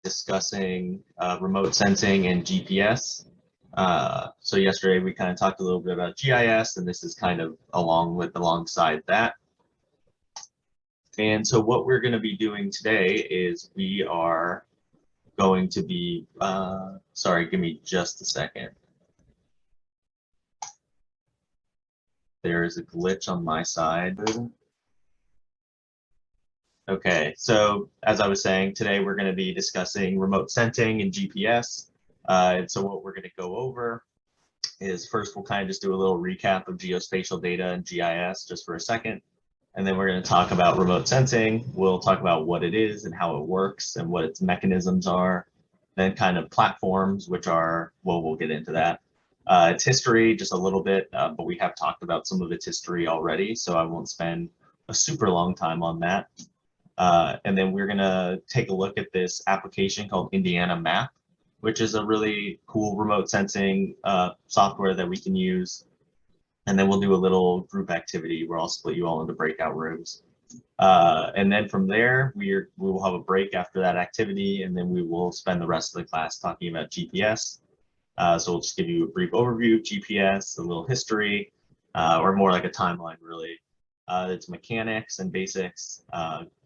discussing remote sensing and GPS. So yesterday we kind of talked a little bit about GIS, and this is kind of alongside that. And so what we're going to be doing today is we are going to be, sorry, give me just a second. There is a glitch on my side. Okay, so as I was saying, today we're going to be discussing remote sensing and GPS. And so what we're going to go over is first we'll kind of just do a little recap of geospatial data and GIS just for a second. And then we're going to talk about remote sensing. We'll talk about what it is and how it works and what its mechanisms are. Then kind of platforms, which are, well, we'll get into that. Its history, just a little bit, but we have talked about some of its history already, so I won't spend a super long time on that. And then we're going to take a look at this application called Indiana Map, which is a really cool remote sensing software that we can use. And then we'll do a little group activity where I'll split you all into breakout rooms. And then from there, we will have a break after that activity, and then we will spend the rest of the class talking about GPS. So we'll just give you a brief overview of GPS, a little history, or more like a timeline, really. Its mechanics and basics,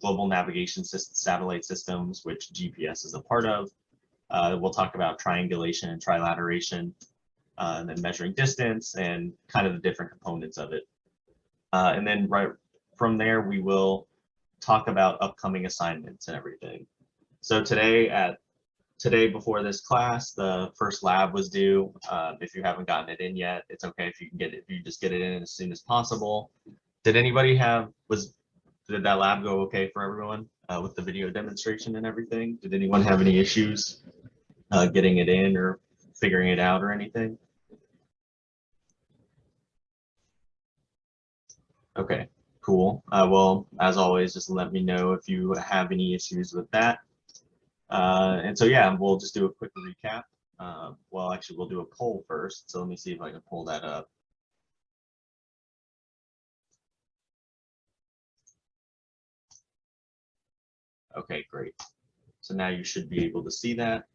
global navigation satellite systems, which GPS is a part of. We'll talk about triangulation and trilateration, and then measuring distance and kind of the different components of it. And then right from there, we will talk about upcoming assignments and everything. So today before this class, the first lab was due. If you haven't gotten it in yet, it's okay if you can get it, if you just get it in as soon as possible. Did anybody did that lab go okay for everyone with the video demonstration and everything? Did anyone have any issues getting it in or figuring it out or anything? Okay, cool. Well, as always, just let me know if you have any issues with that. And so, yeah, we'll just do a quick recap. Well, actually, we'll do a poll first. So let me see if I can pull that up. Okay, great. So now you should be able to see that.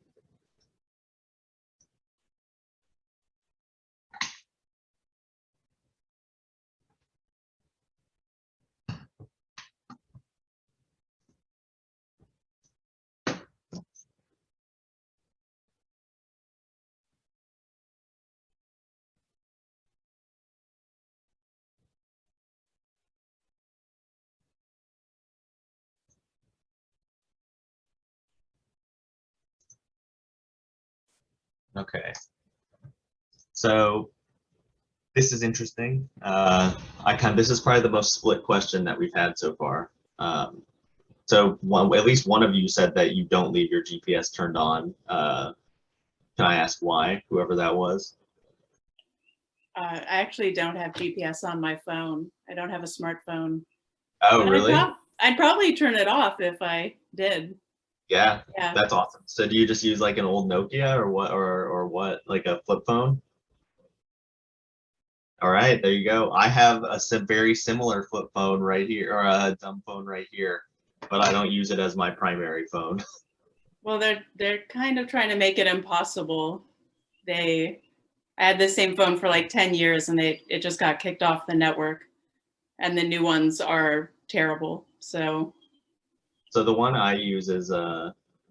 Okay. So this is interesting. This is probably the most split question that we've had so far. So at least one of you said that you don't leave your GPS turned on. Can I ask why, whoever that was? I actually don't have GPS on my phone. I don't have a smartphone. Oh, But really? I'd probably turn it off if I did. Yeah, Yeah. that's awesome. So do you just use like an old Nokia or what, or what, like a flip phone? All right, there you go. I have a very similar flip phone right here, or a dumb phone right here, but I don't use it as my primary phone. Well, they're kind of trying to make it impossible. I had the same phone for like 10 years and it just got kicked off the network, and the new ones are terrible. So the one I use is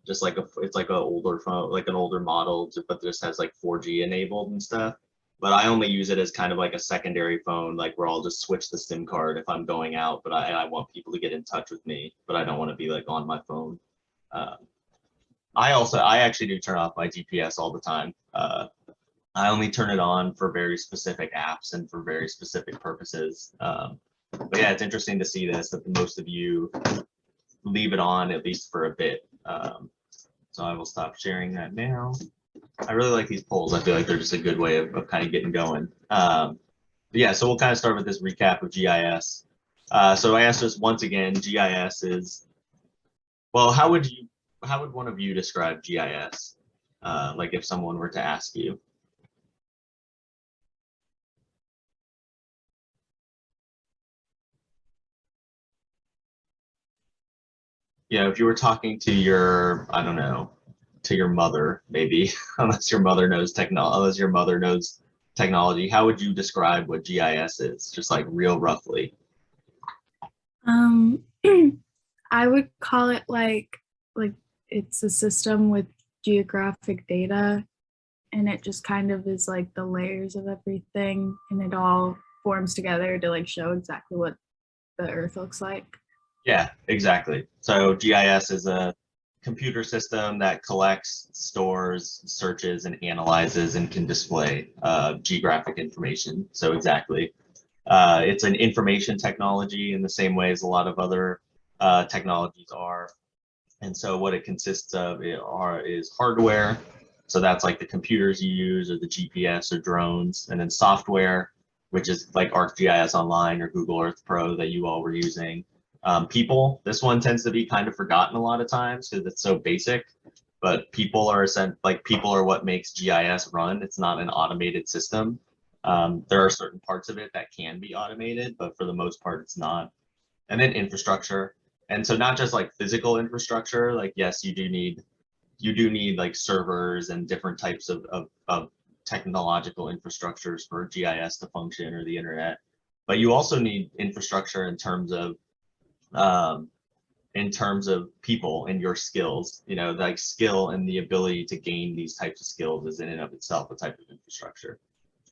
just like it's like an older phone, like an older model, but just has like 4G enabled and stuff. But I only use it as kind of like a secondary phone, like where I'll just switch the SIM card if I'm going out, but I want people to get in touch with me, but I don't want to be like on my phone. I actually do turn off my GPS all the time. I only turn it on for very specific apps and for very specific purposes. But yeah, it's interesting to see this, that most of you leave it on at least for a bit. So I will stop sharing that now. I really like these polls. I feel like they're just a good way of kind of getting going. But yeah, so we'll kind of start with this recap of GIS. So I asked us once again, GIS is, well, how would one of you describe GIS? Like if someone were to ask you. Yeah, if you were talking to your, I don't know, to your mother, maybe, unless your mother knows technology, how would you describe what GIS is? Just like real roughly. Um, I would call it like it's a system with geographic data, and it just kind of is like the layers of everything, and it all forms together to like show exactly what the Earth looks like. Yeah, exactly. So GIS is a computer system that collects, stores, searches, and analyzes and can display geographic information. So exactly. It's an information technology in the same way as a lot of other technologies are. And so what it consists of is hardware. So that's like the computers you use or the GPS or drones, and then software, which is like ArcGIS Online or Google Earth Pro that you all were using. People, this one tends to be kind of forgotten a lot of times because it's so basic, but people are what makes GIS run. It's not an automated system. There are certain parts of it that can be automated, but for the most part, it's not. And then infrastructure. And so not just like physical infrastructure, like yes, you do need like servers and different types of technological infrastructures for GIS to function or the internet, but you also need infrastructure um, in terms of people and your skills. You know, like skill and the ability to gain these types of skills is in and of itself a type of infrastructure.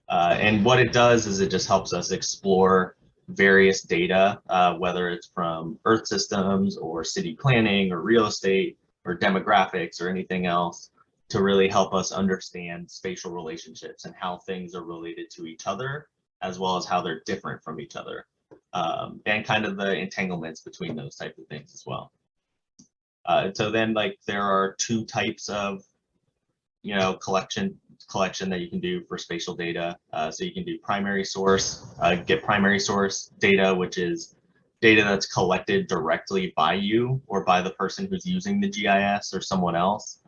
And what it does is it just helps us explore various data, whether it's from Earth systems or city planning or real estate or demographics or anything else, to really help us understand spatial relationships and how things are related to each other, as well as how they're different from each other, and kind of the entanglements between those types of things as well. So then like there are two types of collection that you can do for spatial data. So you can do primary source, get primary source data, which is data that's collected directly by you or by the person who's using the GIS or someone else,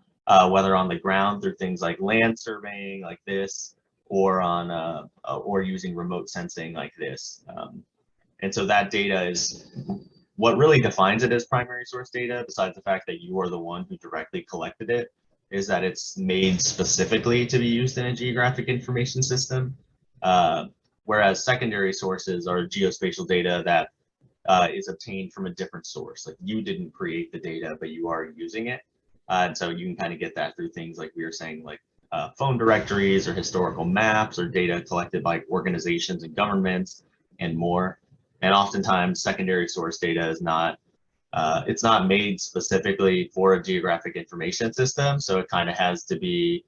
whether on the ground through things like land surveying like this, or on or using remote sensing like this. And so that data is what really defines it as primary source data, besides the fact that you are the one who directly collected it, is that it's made specifically to be used in a geographic information system. Whereas secondary sources are geospatial data that is obtained from a different source. Like you didn't create the data, but you are using it. And so you can kind of get that through things like we were saying, like phone directories or historical maps or data collected by organizations and governments and more. And oftentimes secondary source data is not it's not made specifically for a geographic information system, so it kind of has to be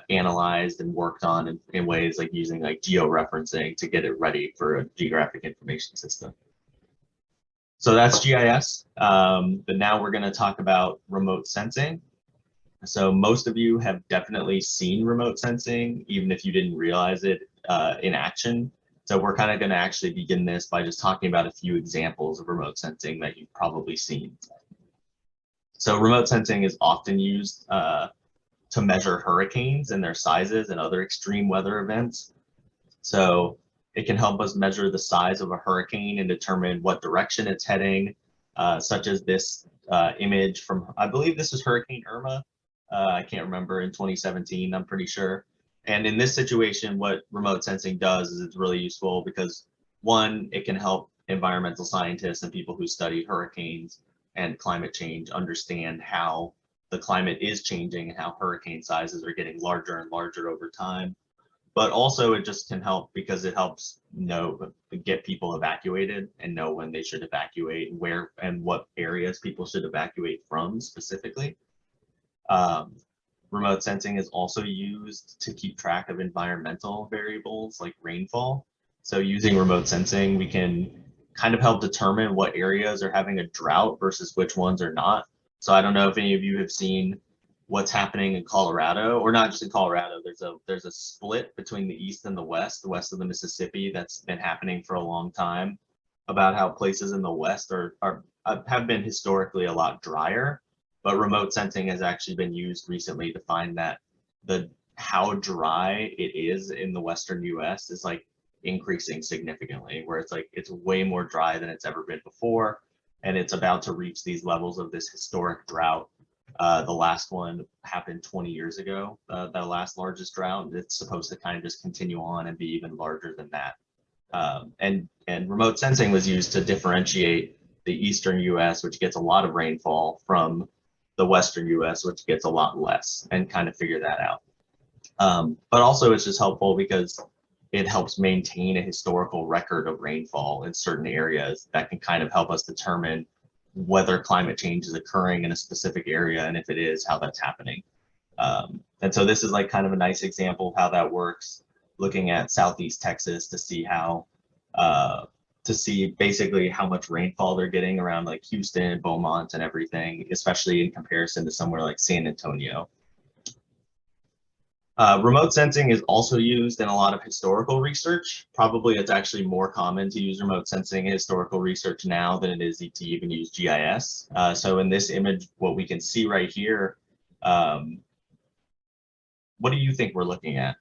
analyzed and worked on in ways like using like georeferencing to get it ready for a geographic information system. So that's GIS, but now we're going to talk about remote sensing. So most of you have definitely seen remote sensing, even if you didn't realize it in action. So we're kind of going to actually begin this by just talking about a few examples of remote sensing that you've probably seen. So remote sensing is often used to measure hurricanes and their sizes and other extreme weather events. So it can help us measure the size of a hurricane and determine what direction it's heading, such as this image from, I believe this is Hurricane Irma. I can't remember, in 2017, I'm pretty sure. And in this situation, what remote sensing does is it's really useful because, one, it can help environmental scientists and people who study hurricanes and climate change understand how the climate is changing and how hurricane sizes are getting larger and larger over time. But also it just can help because it helps get people evacuated and know when they should evacuate, where and what areas people should evacuate from specifically. Remote sensing is also used to keep track of environmental variables like rainfall. So using remote sensing, we can kind of help determine what areas are having a drought versus which ones are not. So I don't know if any of you have seen what's happening in Colorado, or not just in Colorado. There's a split between the east and the west of the Mississippi that's been happening for a long time, about how places in the west have been historically a lot drier. But remote sensing has actually been used recently to find that how dry it is in the western US is like increasing significantly, where it's like it's way more dry than it's ever been before, and it's about to reach these levels of this historic drought The last one happened 20 years ago, the last largest drought. It's supposed to kind of just continue on and be even larger than that. And remote sensing was used to differentiate the eastern US, which gets a lot of rainfall, from the western US, which gets a lot less, and kind of figure that out. But also it's just helpful because it helps maintain a historical record of rainfall in certain areas that can kind of help us determine whether climate change is occurring in a specific area, and if it is, how that's happening. And so this is like kind of a nice example of how that works, looking at Southeast Texas to see how, to see basically how much rainfall they're getting around like Houston, Beaumont, and everything, especially in comparison to somewhere like San Antonio. Remote sensing is also used in a lot of historical research. Probably it's actually more common to use remote sensing in historical research now than it is to even use GIS. So in this image, what we can see right here, what do you think we're looking at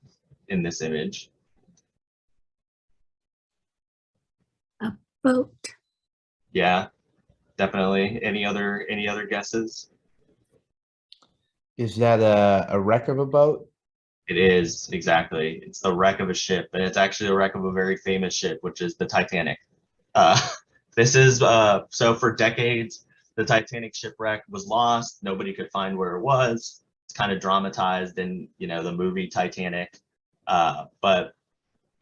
in this image? A boat. Yeah, definitely. Any other guesses? Is that a wreck of a boat? It is, exactly. It's the wreck of a ship, and it's actually a wreck of a very famous ship, which is the Titanic. This is, so for decades, the Titanic shipwreck was lost. Nobody could find where it was. It's kind of dramatized in, you know, the movie Titanic. But,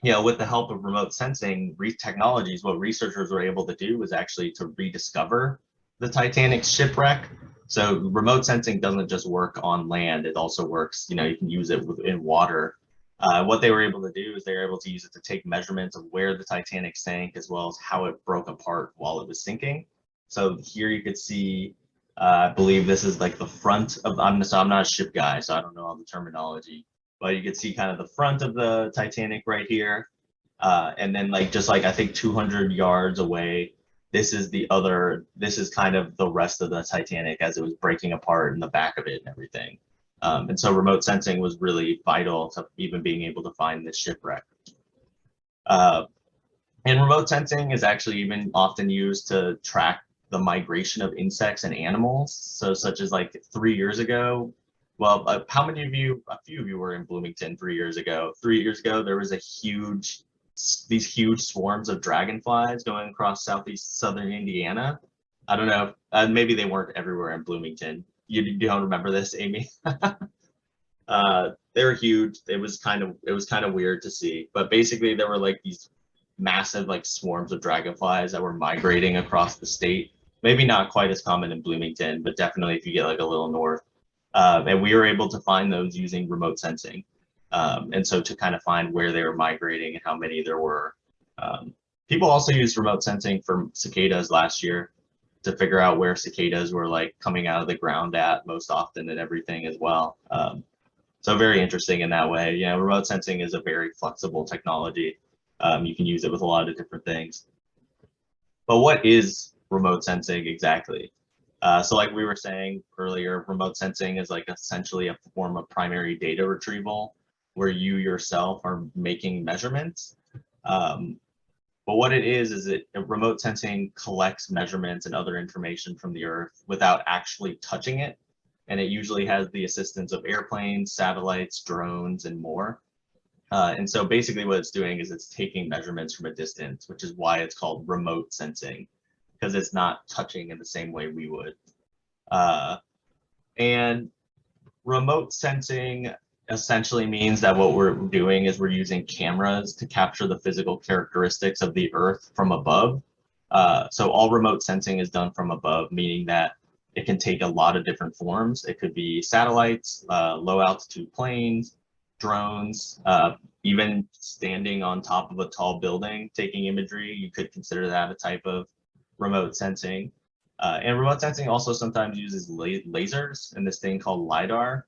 you know, with the help of remote sensing technologies, what researchers were able to do was actually to rediscover the Titanic shipwreck. So remote sensing doesn't just work on land, it also works, you know, you can use it in water. What they were able to do is they were able to use it to take measurements of where the Titanic sank, as well as how it broke apart while it was sinking. So here you could see, I believe this is like the front of, I'm not a ship guy, so I don't know all the terminology, but you could see kind of the front of the Titanic right here. And then like, just like I think 200 yards away, this is kind of the rest of the Titanic as it was breaking apart in the back of it and everything. And so remote sensing was really vital to even being able to find this shipwreck. And remote sensing is actually even often used to track the migration of insects and animals. So such as like 3 years ago, well, how many of you, a few of you were in Bloomington 3 years ago. 3 years ago, there was these huge swarms of dragonflies going across southern Indiana. I don't know, maybe they weren't everywhere in Bloomington. You don't remember this, Amy? They were huge. It was kind of weird to see, but basically there were like these massive like swarms of dragonflies that were migrating across the state. Maybe not quite as common in Bloomington, but definitely if you get like a little north. And we were able to find those using remote sensing. And so to kind of find where they were migrating and how many there were. People also used remote sensing for cicadas last year to figure out where cicadas were like coming out of the ground at most often and everything as well. So very interesting in that way. You know, remote sensing is a very flexible technology. You can use it with a lot of different things. But what is remote sensing exactly? So like we were saying earlier, remote sensing is like essentially a form of primary data retrieval where you yourself are making measurements. But what it is remote sensing collects measurements and other information from the Earth without actually touching it. And it usually has the assistance of airplanes, satellites, drones, and more. And so basically what it's doing is it's taking measurements from a distance, which is why it's called remote sensing, because it's not touching in the same way we would. And remote sensing essentially means that what we're doing is we're using cameras to capture the physical characteristics of the Earth from above. So all remote sensing is done from above, meaning that it can take a lot of different forms. It could be satellites, low altitude planes, drones, even standing on top of a tall building, taking imagery. You could consider that a type of remote sensing. And remote sensing also sometimes uses lasers and this thing called LiDAR.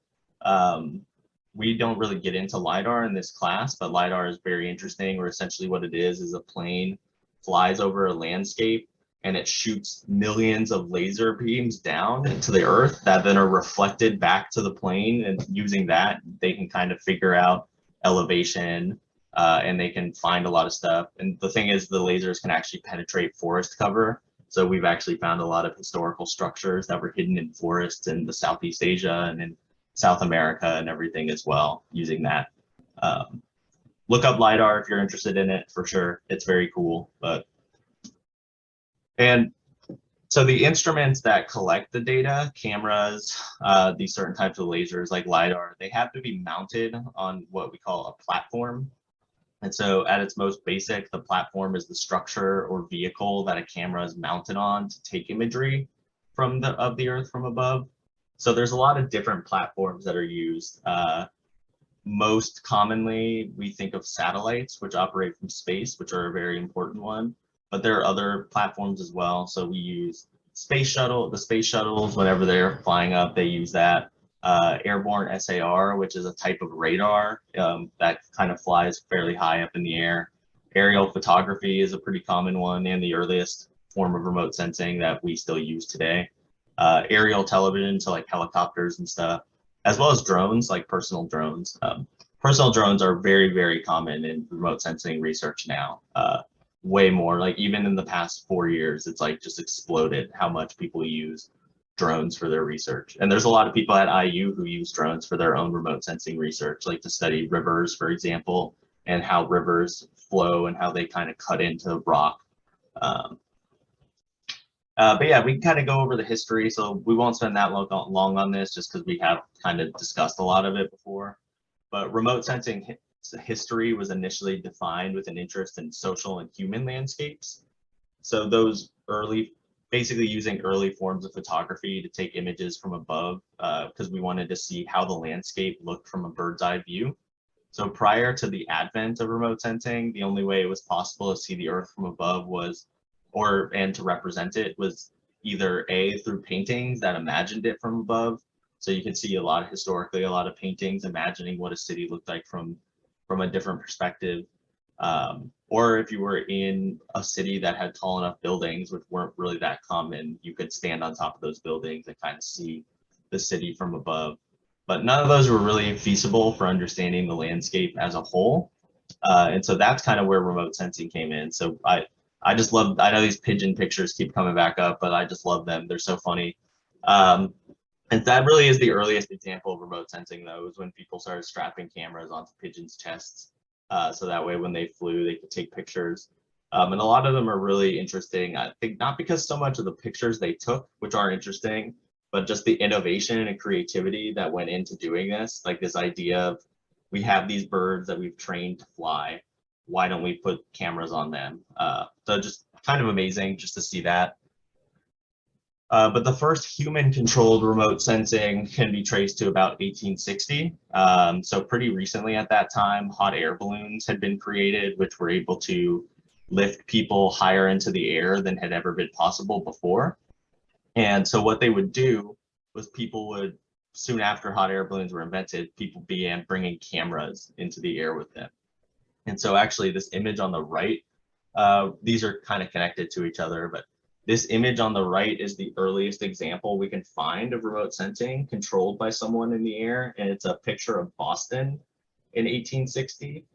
We don't really get into LiDAR in this class, but LiDAR is very interesting, where essentially what it is a plane flies over a landscape and it shoots millions of laser beams down into the Earth that then are reflected back to the plane, and using that, they can kind of figure out elevation and they can find a lot of stuff. And the thing is, the lasers can actually penetrate forest cover So we've actually found a lot of historical structures that were hidden in forests in the Southeast Asia and in South America and everything as well using that. Look up LiDAR if you're interested in it for sure. It's very cool. And so the instruments that collect the data, cameras, these certain types of lasers like LiDAR, they have to be mounted on what we call a platform. And so at its most basic, the platform is the structure or vehicle that a camera is mounted on to take imagery of the Earth from above. So there's a lot of different platforms that are used. Most commonly, we think of satellites, which operate from space, which are a very important one. But there are other platforms as well. So we use the space shuttles, whenever they're flying up, they use that. Airborne SAR, which is a type of radar that kind of flies fairly high up in the air. Aerial photography is a pretty common one and the earliest form of remote sensing that we still use today. Aerial television, so like helicopters and stuff, as well as drones, like personal drones. Personal drones are very, very common in remote sensing research now. Way more, like even in the past 4 years, it's like just exploded how much people use drones for their research. And there's a lot of people at IU who use drones for their own remote sensing research, like to study rivers, for example, and how rivers flow and how they kind of cut into rock. But yeah, we can kind of go over the history. So we won't spend that long on this just because we have kind of discussed a lot of it before. But remote sensing history was initially defined with an interest in social and human landscapes. So those basically using early forms of photography to take images from above because we wanted to see how the landscape looked from a bird's eye view. So prior to the advent of remote sensing, the only way it was possible to see the Earth from above and to represent it was either through paintings that imagined it from above. So you can see historically a lot of paintings imagining what a city looked like from a different perspective. Or if you were in a city that had tall enough buildings, which weren't really that common, you could stand on top of those buildings and kind of see the city from above. But none of those were really feasible for understanding the landscape as a whole. And so that's kind of where remote sensing came in. So I just love, I know these pigeon pictures keep coming back up, but I just love them. They're so funny. And that really is the earliest example of remote sensing, though, is when people started strapping cameras onto pigeons' chests. So that way when they flew, they could take pictures. And a lot of them are really interesting. I think not because so much of the pictures they took, which are interesting, but just the innovation and creativity that went into doing this. Like this idea of we have these birds that we've trained to fly. Why don't we put cameras on them? So just kind of amazing just to see that. But the first human-controlled remote sensing can be traced to about 1860. So pretty recently at that time, hot air balloons had been created, which were able to lift people higher into the air than had ever been possible before. And so what they would do was soon after hot air balloons were invented, people began bringing cameras into the air with them. And so actually this image on the right, these are kind of connected to each other, but this image on the right is the earliest example we can find of remote sensing controlled by someone in the air. And it's a picture of Boston in 1860.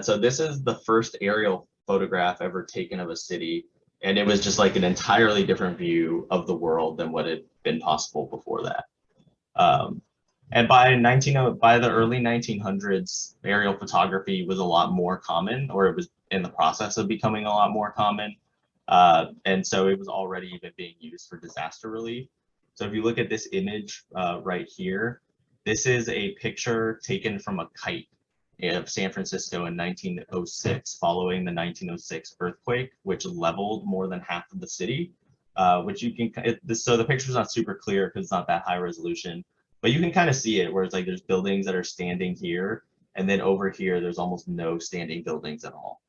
So this is the first aerial photograph ever taken of a city. And it was just like an entirely different view of the world than what had been possible before that. And by the early 1900s, aerial photography was a lot more common, or it was in the process of becoming a lot more common. And so it was already even being used for disaster relief. So if you look at this image right here, this is a picture taken from a kite of San Francisco in 1906, following the 1906 earthquake, which leveled more than half of the city. Which you can, so the picture's not super clear because it's not that high resolution, but you can kind of see it where it's like there's buildings that are standing here, and then over here there's almost no standing buildings at all.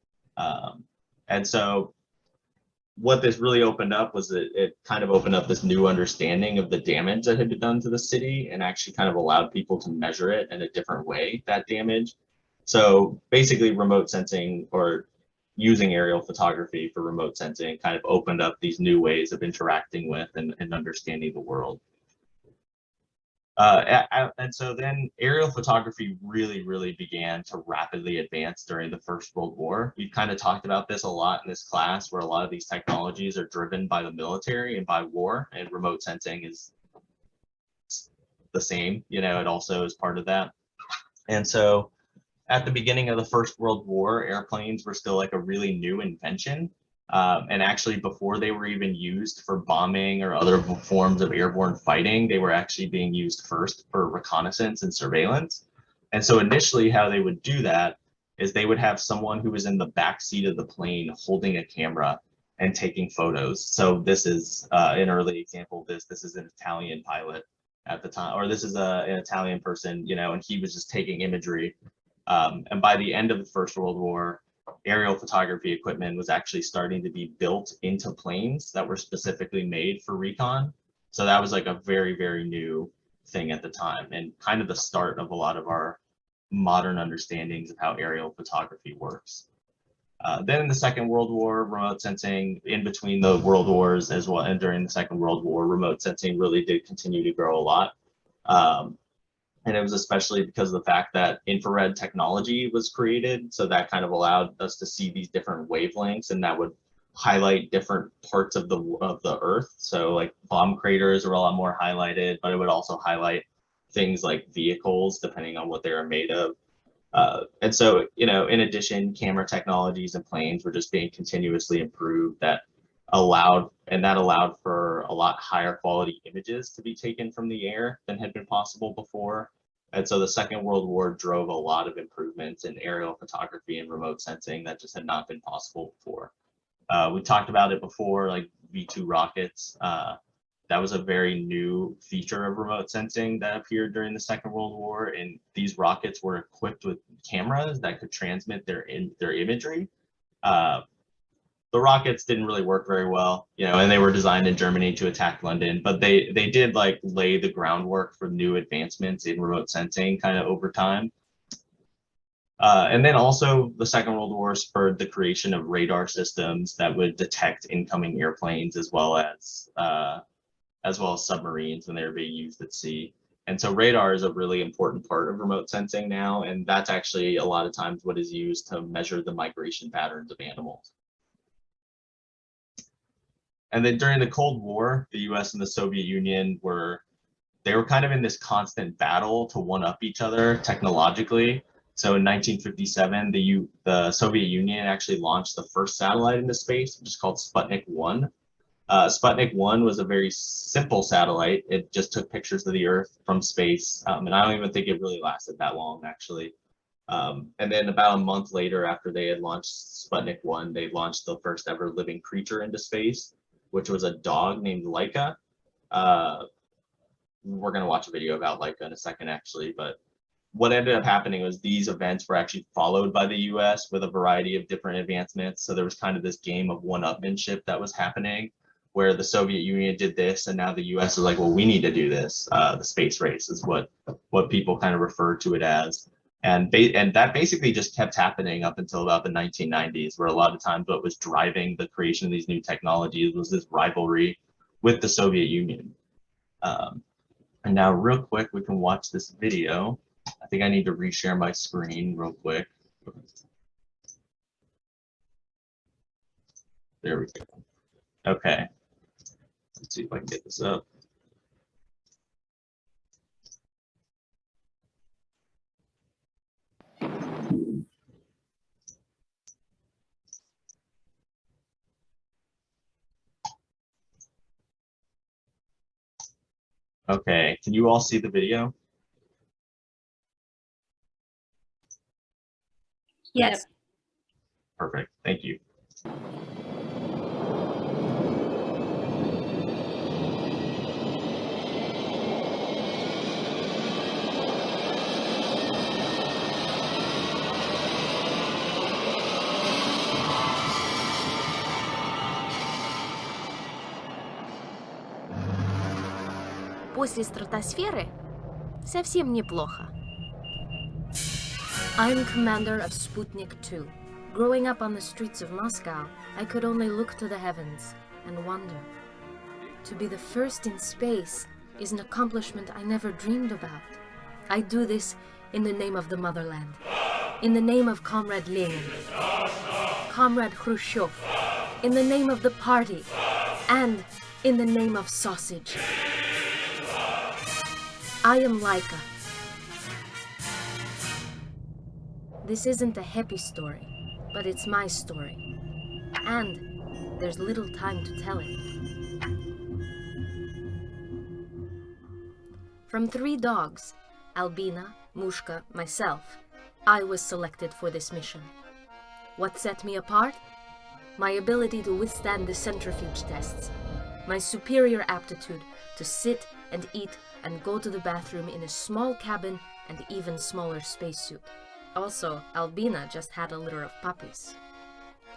And so what this really opened up was it kind of opened up this new understanding of the damage that had been done to the city, and actually kind of allowed people to measure it in a different way, that damage. So basically remote sensing, or using aerial photography for remote sensing, kind of opened up these new ways of interacting with and understanding the world. And so then aerial photography really began to rapidly advance during the First World War. We've kind of talked about this a lot in this class, where a lot of these technologies are driven by the military and by war, and remote sensing is the same, you know, it also is part of that. And so at the beginning of the First World War, airplanes were still like a really new invention. And actually, before they were even used for bombing or other forms of airborne fighting, they were actually being used first for reconnaissance and surveillance. And so initially, how they would do that is they would have someone who was in the back seat of the plane holding a camera and taking photos. So this is an early example of this. This is an Italian pilot at the time, or this is an Italian person, you know, and he was just taking imagery. And by the end of the First World War, aerial photography equipment was actually starting to be built into planes that were specifically made for recon. So that was like a very new thing at the time, and kind of the start of a lot of our modern understandings of how aerial photography works. Then in the Second World War, remote sensing, in between the world wars as well, and during the Second World War, remote sensing really did continue to grow a lot. And it was especially because of the fact that infrared technology was created. So that kind of allowed us to see these different wavelengths, and that would highlight different parts of the Earth. So like bomb craters are a lot more highlighted, but it would also highlight things like vehicles, depending on what they are made of. And so, you know, in addition, camera technologies and planes were just being continuously improved that allowed for a lot higher quality images to be taken from the air than had been possible before. And so the Second World War drove a lot of improvements in aerial photography and remote sensing that just had not been possible before. We talked about it before, like V2 rockets. That was a very new feature of remote sensing that appeared during the Second World War, and these rockets were equipped with cameras that could transmit their imagery. The rockets didn't really work very well, you know, and they were designed in Germany to attack London, but they did like lay the groundwork for new advancements in remote sensing kind of over time. And then also the Second World War spurred the creation of radar systems that would detect incoming airplanes as well as submarines when they were being used at sea. And so radar is a really important part of remote sensing now, and that's actually a lot of times what is used to measure the migration patterns of animals. And then during the Cold War, the US and the Soviet Union were kind of in this constant battle to one-up each other technologically. So in 1957, the Soviet Union actually launched the first satellite into space, which is called Sputnik 1. Sputnik 1 was a very simple satellite. It just took pictures of the Earth from space, and I don't even think it really lasted that long, actually. And then about a month later, after they had launched Sputnik 1, they launched the first ever living creature into space, which was a dog named Laika. We're going to watch a video about Laika in a second, actually, but what ended up happening was these events were actually followed by the US with a variety of different advancements. So there was kind of this game of one-upmanship that was happening, where the Soviet Union did this, and now the US is like, well, we need to do this. The space race is what people kind of refer to it as. And that basically just kept happening up until about the 1990s, where a lot of times what was driving the creation of these new technologies was this rivalry with the Soviet Union. And now real quick, we can watch this video. I think I need to reshare my screen real quick. There we go. Okay. Let's see if I can get this up. Okay, can you all see the video? Yes. Perfect, thank you. После стратосферы совсем неплохо. I'm commander of Sputnik 2. Growing up on the streets of Moscow, I could only look to the heavens and wonder. To be the first in space is an accomplishment I never dreamed about. I do this in the name of the motherland, in the name of Comrade Lenin, Comrade Khrushchev, in the name of the party, and in the name of sausage. I am Laika. This isn't a happy story, but it's my story. And there's little time to tell it. From 3 dogs, Albina, Mushka, myself, I was selected for this mission. What set me apart? My ability to withstand the centrifuge tests. My superior aptitude to sit and eat and go to the bathroom in a small cabin and even smaller spacesuit. Also, Albina just had a litter of puppies.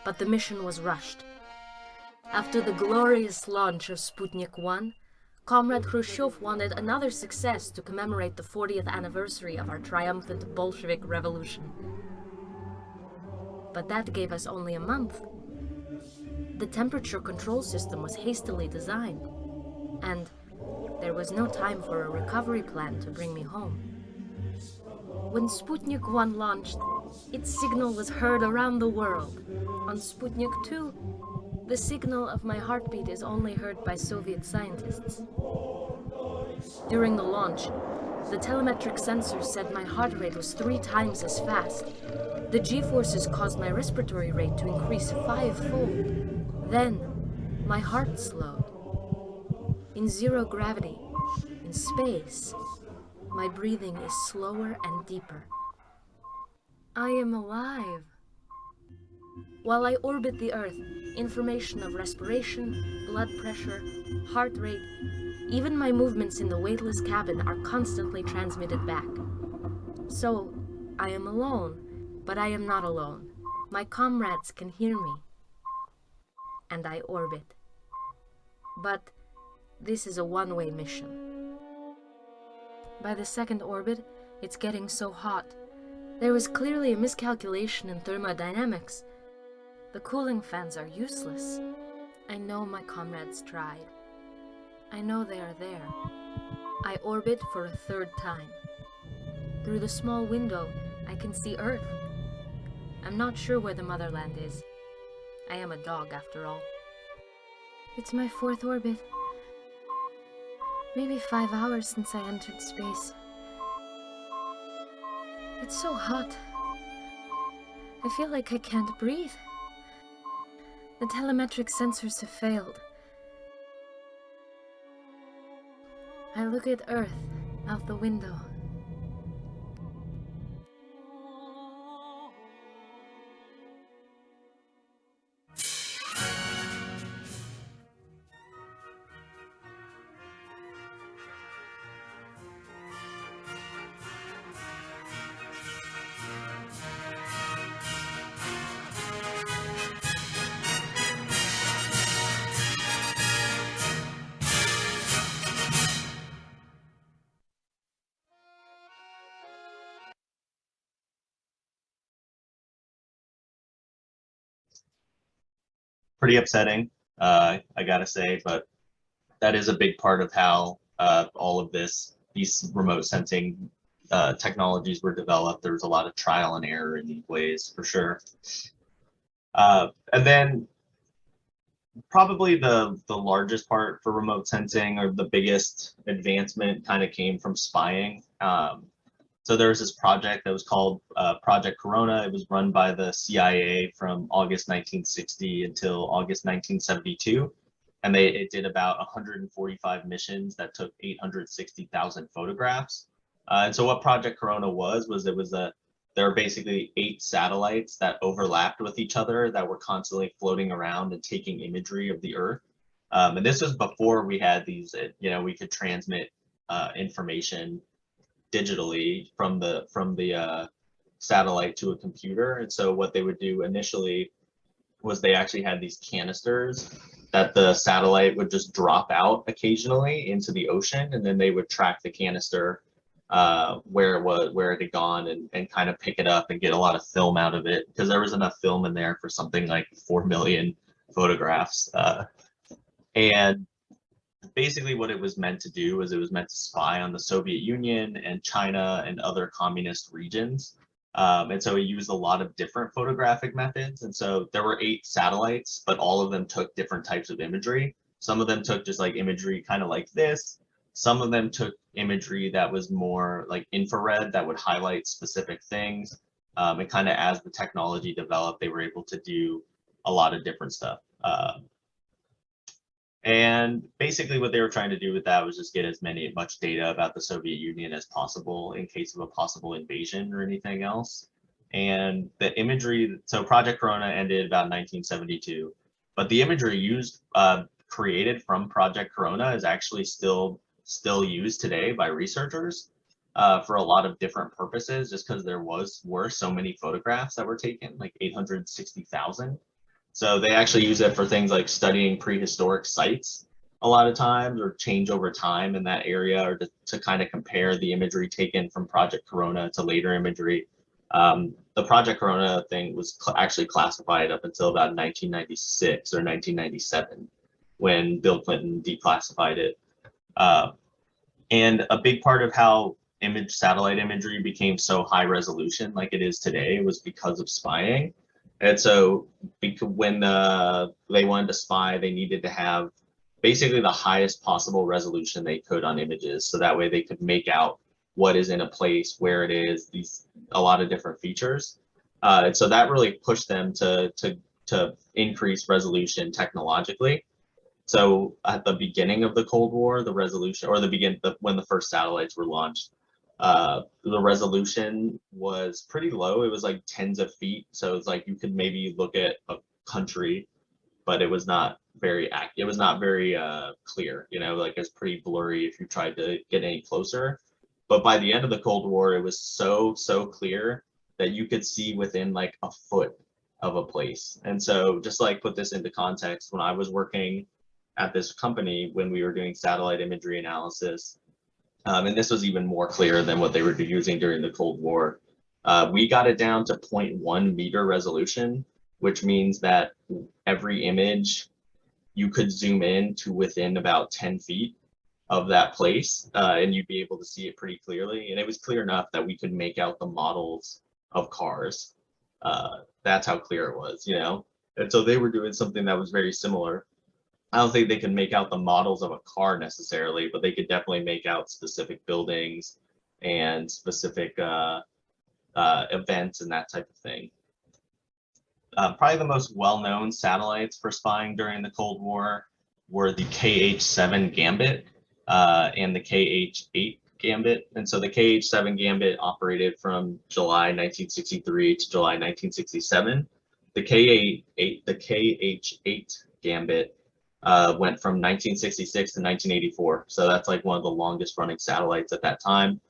But the mission was rushed. After the glorious launch of Sputnik 1, Comrade Khrushchev wanted another success to commemorate the 40th anniversary of our triumphant Bolshevik Revolution. But that gave us only a month. The temperature control system was hastily designed, and there was no time for a recovery plan to bring me home. When Sputnik 1 launched, its signal was heard around the world. On Sputnik 2, the signal of my heartbeat is only heard by Soviet scientists. During the launch, the telemetric sensors said my heart rate was 3 times as fast. The G-forces caused my respiratory rate to increase 5-fold. Then, my heart slowed. In zero gravity, in space, my breathing is slower and deeper. I am alive. While I orbit the Earth, information of respiration, blood pressure, heart rate, even my movements in the weightless cabin are constantly transmitted back. So, I am alone, but I am not alone. My comrades can hear me. And I orbit. But this is a one-way mission. By the second orbit, it's getting so hot. There was clearly a miscalculation in thermodynamics. The cooling fans are useless. I know my comrades tried. I know they are there. I orbit for a 3rd time. Through the small window, I can see Earth. I'm not sure where the motherland is. I am a dog, after all. It's my 4th orbit. Maybe 5 hours since I entered space. It's so hot. I feel like I can't breathe. The telemetric sensors have failed. I look at Earth out the window. Pretty upsetting, I gotta say, but that is a big part of how all of these remote sensing technologies were developed. There was a lot of trial and error in these ways, for sure. And then probably the largest part for remote sensing, or the biggest advancement, kind of came from spying. So there was this project that was called Project Corona. It was run by the CIA from August 1960 until August 1972. And it did about 145 missions that took 860,000 photographs. And so what Project Corona was there were basically 8 satellites that overlapped with each other that were constantly floating around and taking imagery of the Earth. And this was before we had these, we could transmit information digitally from the satellite to a computer. And so what they would do initially was they actually had these canisters that the satellite would just drop out occasionally into the ocean, and then they would track the canister where it had gone, and kind of pick it up and get a lot of film out of it, because there was enough film in there for something like 4 million photographs. And basically what it was meant to do was it was meant to spy on the Soviet Union and China and other communist regions. And so it used a lot of different photographic methods. And so there were 8 satellites, but all of them took different types of imagery. Some of them took just like imagery kind of like this. Some of them took imagery that was more like infrared that would highlight specific things. And kind of as the technology developed, they were able to do a lot of different stuff. And basically what they were trying to do with that was just get much data about the Soviet Union as possible in case of a possible invasion or anything else. And the imagery, so Project Corona ended about 1972, but the imagery used, created from Project Corona is actually still used today by researchers for a lot of different purposes, just because there were so many photographs that were taken, like 860,000. So they actually use it for things like studying prehistoric sites a lot of times, or change over time in that area, or to kind of compare the imagery taken from Project Corona to later imagery. The Project Corona thing was actually classified up until about 1996 or 1997 when Bill Clinton declassified it. And a big part of how satellite imagery became so high resolution like it is today was because of spying. And so when they wanted to spy, they needed to have basically the highest possible resolution they could on images. So that way they could make out what is in a place, where it is, a lot of different features. And so that really pushed them to increase resolution technologically. So at the beginning of the Cold War, the resolution, or when the first satellites were launched, the resolution was pretty low. It was like tens of feet. So it's like you could maybe look at a country, but it was not very clear, like it's pretty blurry if you tried to get any closer. But by the end of the Cold War, it was so clear that you could see within like a foot of a place. And so just like put this into context, when I was working at this company, when we were doing satellite imagery analysis, and this was even more clear than what they were using during the Cold War. We got it down to 0.1 meter resolution, which means that every image you could zoom in to within about 10 feet of that place, and you'd be able to see it pretty clearly. And it was clear enough that we could make out the models of cars. That's how clear it was, And so they were doing something that was very similar. I don't think they could make out the models of a car necessarily, but they could definitely make out specific buildings and specific events and that type of thing. Probably the most well-known satellites for spying during the Cold War were the KH-7 Gambit and the KH-8 Gambit. And so the KH-7 Gambit operated from July 1963 to July 1967. The KH-8 Gambit went from 1966 to 1984. So that's like one of the longest running satellites at that time.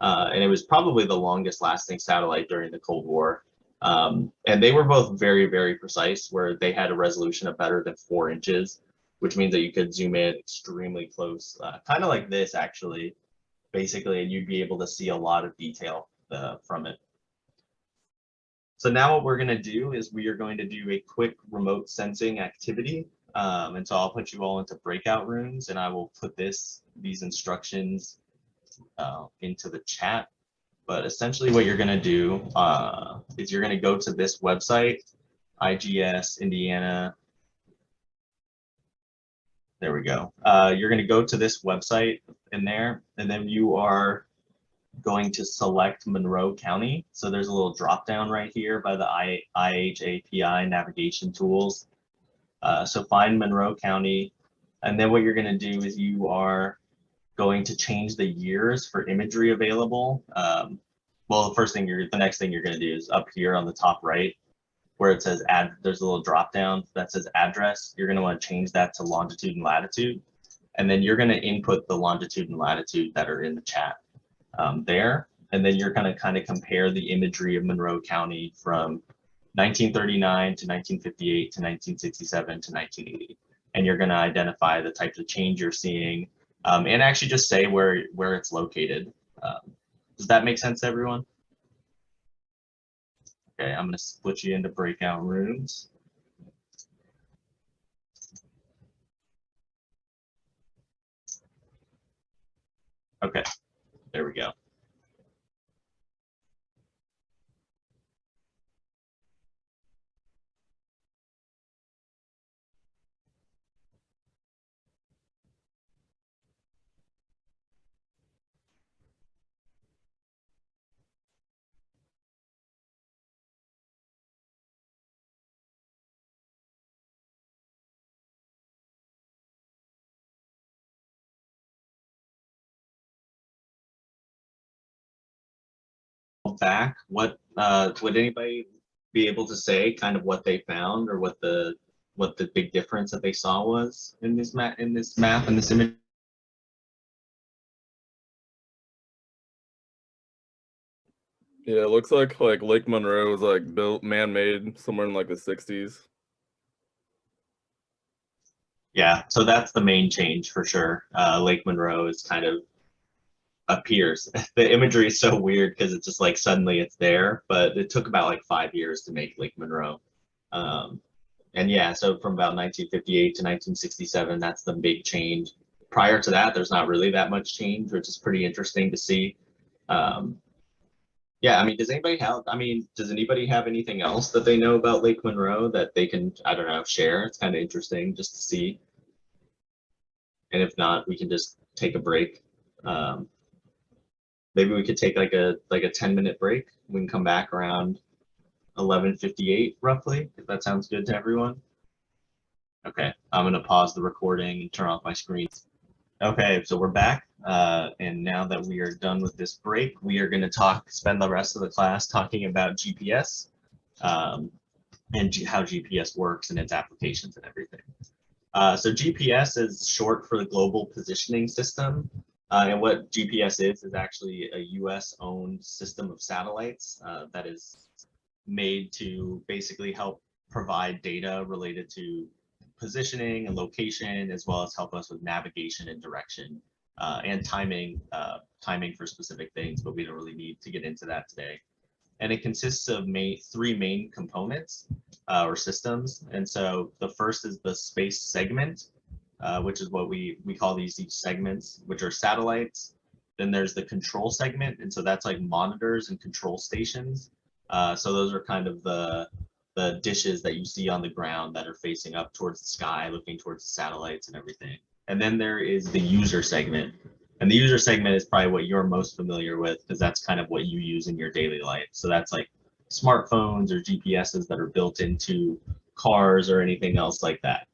And it was probably the longest lasting satellite during the Cold War. And they were both very, very precise, where they had a resolution of better than 4 inches, which means that you could zoom in extremely close, kind of like this actually, basically, and you'd be able to see a lot of detail from it. So now what we're going to do is we are going to do a quick remote sensing activity. And so I'll put you all into breakout rooms, and I will put these instructions into the chat. But essentially what you're going to do is you're going to go to this website, IGS Indiana. There we go. You're going to go to this website in there, and then you are going to select Monroe County. So there's a little drop down right here by the IHAPI navigation tools. So find Monroe County, and then what you're going to do is you are going to change the years for imagery available. Well, the next thing you're going to do is up here on the top right, where it says there's a little drop down that says address. You're going to want to change that to longitude and latitude, and then you're going to input the longitude and latitude that are in the chat there, and then you're going to kind of compare the imagery of Monroe County from 1939 to 1958 to 1967 to 1980, and you're going to identify the types of change you're seeing, and actually just say where it's located. Does that make sense to everyone? Okay, I'm going to split you into breakout rooms. Okay, there we go. Back, what would anybody be able to say kind of what they found or what the big difference that they saw was in this map and this image? Yeah, it looks like Lake Monroe was like built man-made somewhere in like the 60s. Yeah, so that's the main change for sure. Lake Monroe is kind of appears. The imagery is so weird because it's just like suddenly it's there, but it took about like 5 years to make Lake Monroe. And yeah, so from about 1958 to 1967, that's the big change. Prior to that, there's not really that much change, which is pretty interesting to see. Yeah, I mean, does anybody have anything else that they know about Lake Monroe that they can, I don't know, share? It's kind of interesting just to see. And if not, we can just take a break. Maybe we could take like a 10-minute break. We can come back around 11:58 roughly, if that sounds good to everyone. Okay, I'm gonna pause the recording and turn off my screen. Okay, so we're back, and now that we are done with this break, we are going to spend the rest of the class talking about GPS and how GPS works and its applications and everything. So GPS is short for the Global Positioning System, and what GPS is actually a US-owned system of satellites that is made to basically help provide data related to positioning and location, as well as help us with navigation and direction and timing for specific things, but we don't really need to get into that today. And it consists of three main components or systems. And so the first is the space segment, which is what we call these each segments, which are satellites. Then there's the control segment, and so that's like monitors and control stations. So those are kind of the dishes that you see on the ground that are facing up towards the sky, looking towards the satellites and everything. And then there is the user segment. And the user segment is probably what you're most familiar with because that's kind of what you use in your daily life. So that's like smartphones or GPSs that are built into cars or anything else like that.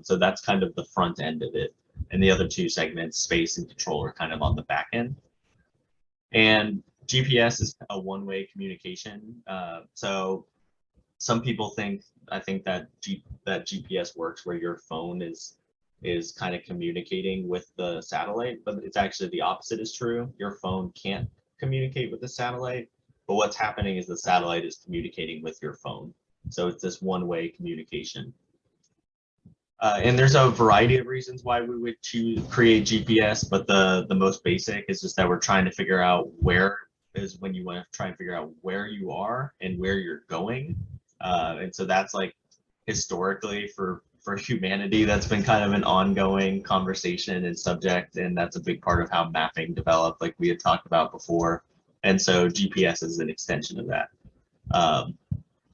So that's kind of the front end of it. And the other two segments, space and control, are kind of on the back end. And GPS is a one-way communication. So some people think that GPS works where your phone is kind of communicating with the satellite, but it's actually the opposite is true. Your phone can't communicate with the satellite, but what's happening is the satellite is communicating with your phone. So it's this one-way communication. And there's a variety of reasons why we would create GPS, but the most basic is just that we're trying to figure out when you want to try and figure out where you are and where you're going. And so that's like historically for humanity, that's been kind of an ongoing conversation and subject, and that's a big part of how mapping developed, like we had talked about before. And so GPS is an extension of that.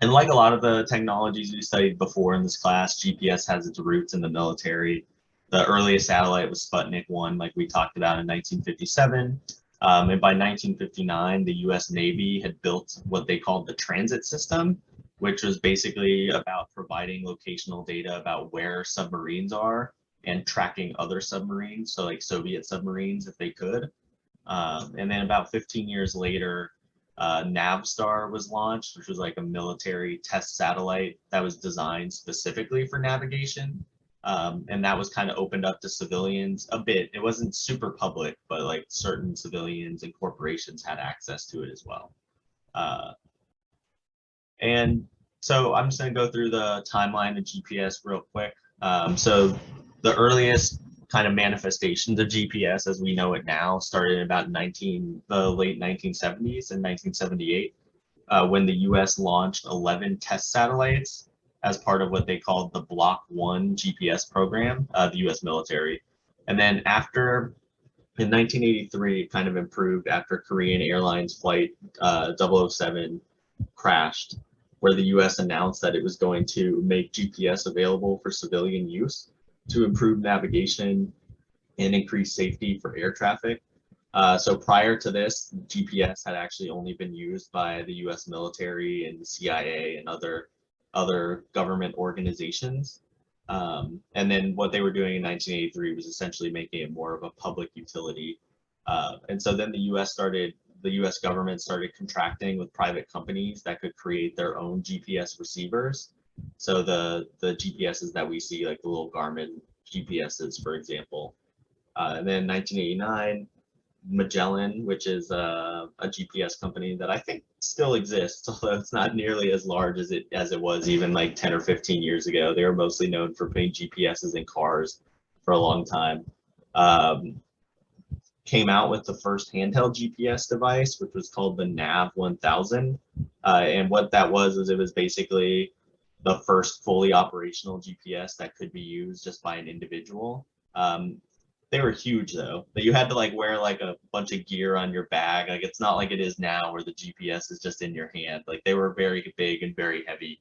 And like a lot of the technologies we studied before in this class, GPS has its roots in the military. The earliest satellite was Sputnik 1, like we talked about in 1957. And by 1959, the US Navy had built what they called the transit system, which was basically about providing locational data about where submarines are and tracking other submarines, so like Soviet submarines if they could. And then about 15 years later, Navstar was launched, which was like a military test satellite that was designed specifically for navigation. And that was kind of opened up to civilians a bit. It wasn't super public, but like certain civilians and corporations had access to it as well. And so I'm just going to go through the timeline of GPS real quick. So the earliest kind of manifestations of GPS as we know it now started in about the late 1970s and 1978 when the US launched 11 test satellites as part of what they called the Block 1 GPS program, the US military. And then after In 1983, it kind of improved after Korean Airlines flight 007 crashed, where the US announced that it was going to make GPS available for civilian use to improve navigation and increase safety for air traffic. So prior to this, GPS had actually only been used by the US military and the CIA and other government organizations. And then what they were doing in 1983 was essentially making it more of a public utility. And so then the US government started contracting with private companies that could create their own GPS receivers. So the GPSs that we see, like the little Garmin GPSs, for example. And then 1989, Magellan, which is a GPS company that I think still exists, although it's not nearly as large as it was even like 10 or 15 years ago. They were mostly known for putting GPSs in cars for a long time. Came out with the first handheld GPS device, which was called the Nav 1000. And what that was is it was basically the first fully operational GPS that could be used just by an individual. They were huge though. But you had to like wear like a bunch of gear on your bag. Like it's not like it is now where the GPS is just in your hand. Like they were very big and very heavy.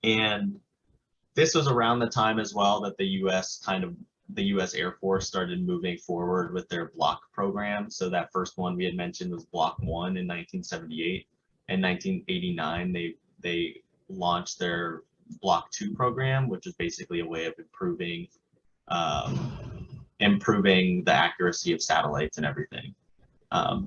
And this was around the time as well that the US Air Force started moving forward with their block program. So that first one we had mentioned was Block 1 in 1978. In 1989, they launched their Block 2 program, which is basically a way of improving the accuracy of satellites and everything.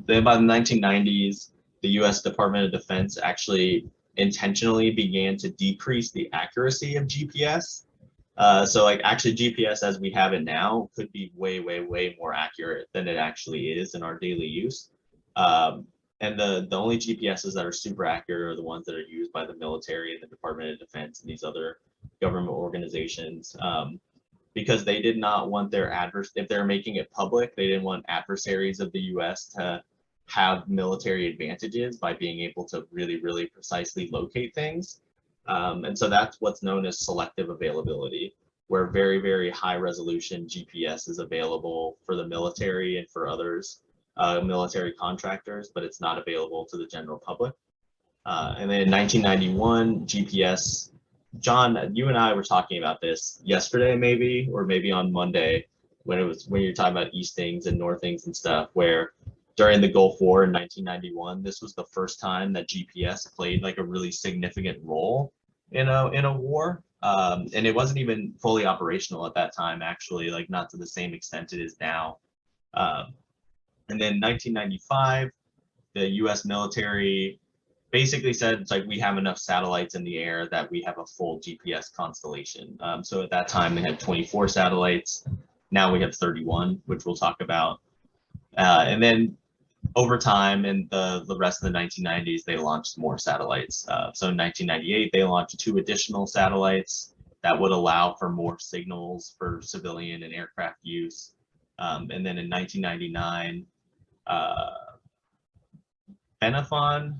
Then by the 1990s, the US Department of Defense actually intentionally began to decrease the accuracy of GPS. So like actually GPS as we have it now could be way, way, way more accurate than it actually is in our daily use. And the only GPSs that are super accurate are the ones that are used by the military and the Department of Defense and these other government organizations. Because they did not want their if they're making it public, they didn't want adversaries of the US to have military advantages by being able to really, really precisely locate things. And so that's what's known as selective availability, where very, very high resolution GPS is available for the military and for others, military contractors, but it's not available to the general public. And then in 1991, GPS, John, you and I were talking about this yesterday, maybe, or maybe on Monday, when you're talking about Eastings and Northings and stuff, where during the Gulf War in 1991, this was the first time that GPS played like a really significant role in a war. And it wasn't even fully operational at that time, actually, like not to the same extent it is now. And then 1995, the US military basically said it's like we have enough satellites in the air that we have a full GPS constellation. So at that time they had 24 satellites. Now we have 31, which we'll talk about. And then over time in the rest of the 1990s, they launched more satellites. So in 1998, they launched 2 additional satellites that would allow for more signals for civilian and aircraft use. And then in 1999, Benephone,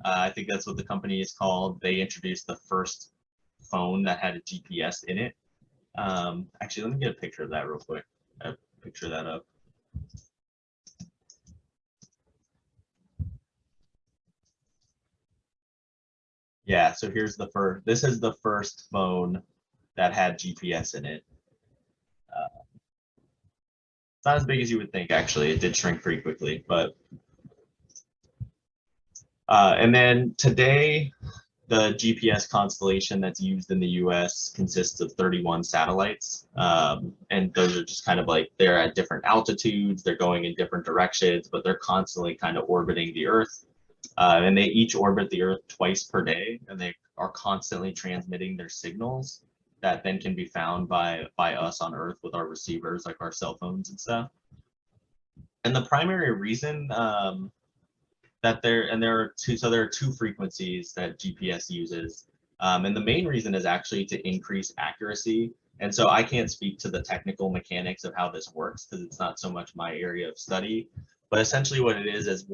I think that's what the company is called. They introduced the first phone that had a GPS in it. Actually, let me get a picture of that real quick. Picture that up. Yeah, so here's the first. This is the first phone that had GPS in it. It's not as big as you would think, actually. It did shrink pretty quickly, but. And then today, the GPS constellation that's used in the US consists of 31 satellites. And those are just kind of like, they're at different altitudes, they're going in different directions, but they're constantly kind of orbiting the Earth. And they each orbit the Earth twice per day, and they are constantly transmitting their signals that then can be found by us on Earth with our receivers, like our cell phones and stuff. And the primary reason that there are two frequencies that GPS uses, and the main reason is actually to increase accuracy. And so I can't speak to the technical mechanics of how this works because it's not so much my area of study. But essentially, what it is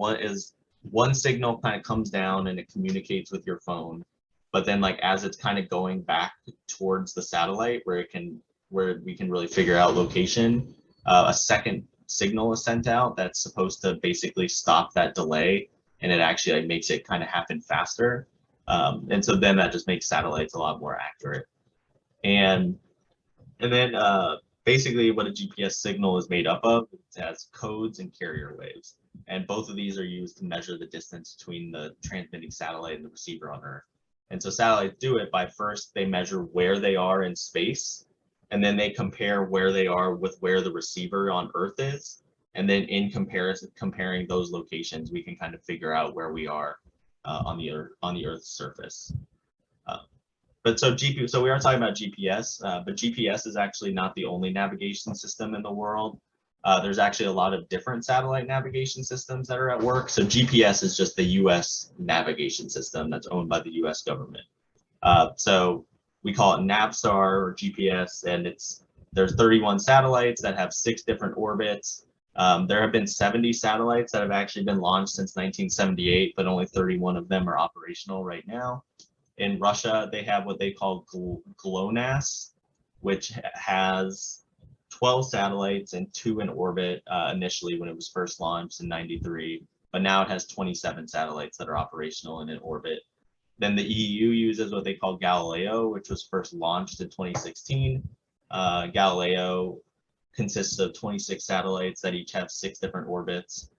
one signal kind of comes down and it communicates with your phone, but then like as it's kind of going back towards the satellite where we can really figure out location, a second signal is sent out that's supposed to basically stop that delay, and it actually like, makes it kind of happen faster. And so then that just makes satellites a lot more accurate. And then basically what a GPS signal is made up of, it has codes and carrier waves. And both of these are used to measure the distance between the transmitting satellite and the receiver on Earth. And so satellites do it by first they measure where they are in space, and then they compare where they are with where the receiver on Earth is. And then in comparison, comparing those locations, we can kind of figure out where we are on the Earth's surface. But so we are talking about GPS, but GPS is actually not the only navigation system in the world. There's actually a lot of different satellite navigation systems that are at work. So GPS is just the US navigation system that's owned by the US government. So we call it Navstar or GPS, and there's 31 satellites that have 6 different orbits. There have been 70 satellites that have actually been launched since 1978, but only 31 of them are operational right now. In Russia, they have what they call GLONASS, which has 12 satellites and 2 in orbit initially when it was first launched in '93, but now it has 27 satellites that are operational and in orbit. Then the EU uses what they call Galileo, which was first launched in 2016. Galileo consists of 26 satellites that each have 6 different orbits.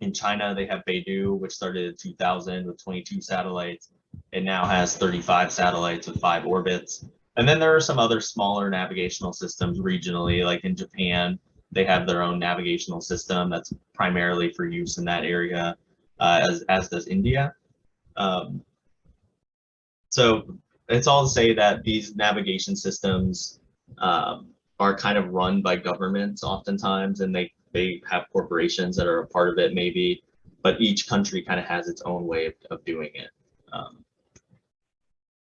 In China, they have Beidou, which started in 2000 with 22 satellites. It now has 35 satellites with 5 orbits. And then there are some other smaller navigational systems regionally, like in Japan, they have their own navigational system that's primarily for use in that area, as does India. So it's all to say that these navigation systems are kind of run by governments oftentimes, and they have corporations that are a part of it maybe, but each country kind of has its own way of doing it.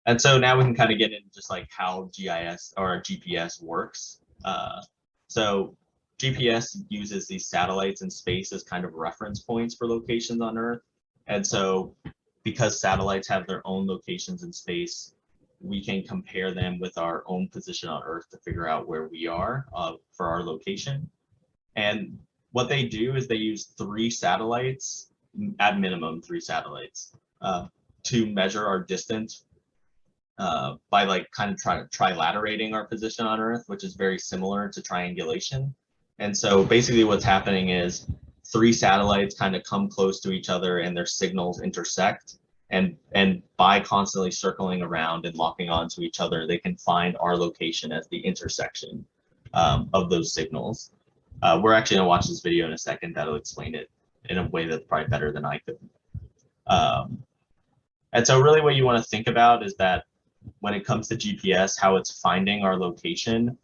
And so now we can kind of get into just like how GIS or GPS works. So GPS uses these satellites in space as kind of reference points for locations on Earth. And so because satellites have their own locations in space, we can compare them with our own position on Earth to figure out where we are for our location. And what they do is they use 3 satellites, at minimum 3 satellites, to measure our distance by like kind of trilaterating our position on Earth, which is very similar to triangulation. And so basically what's happening is 3 satellites kind of come close to each other and their signals intersect. And by constantly circling around and locking onto each other, they can find our location as the intersection of those signals. We're actually gonna watch this video in a second that'll explain it in a way that's probably better than I could. And so really what you want to think about is that when it comes to GPS, how it's finding our location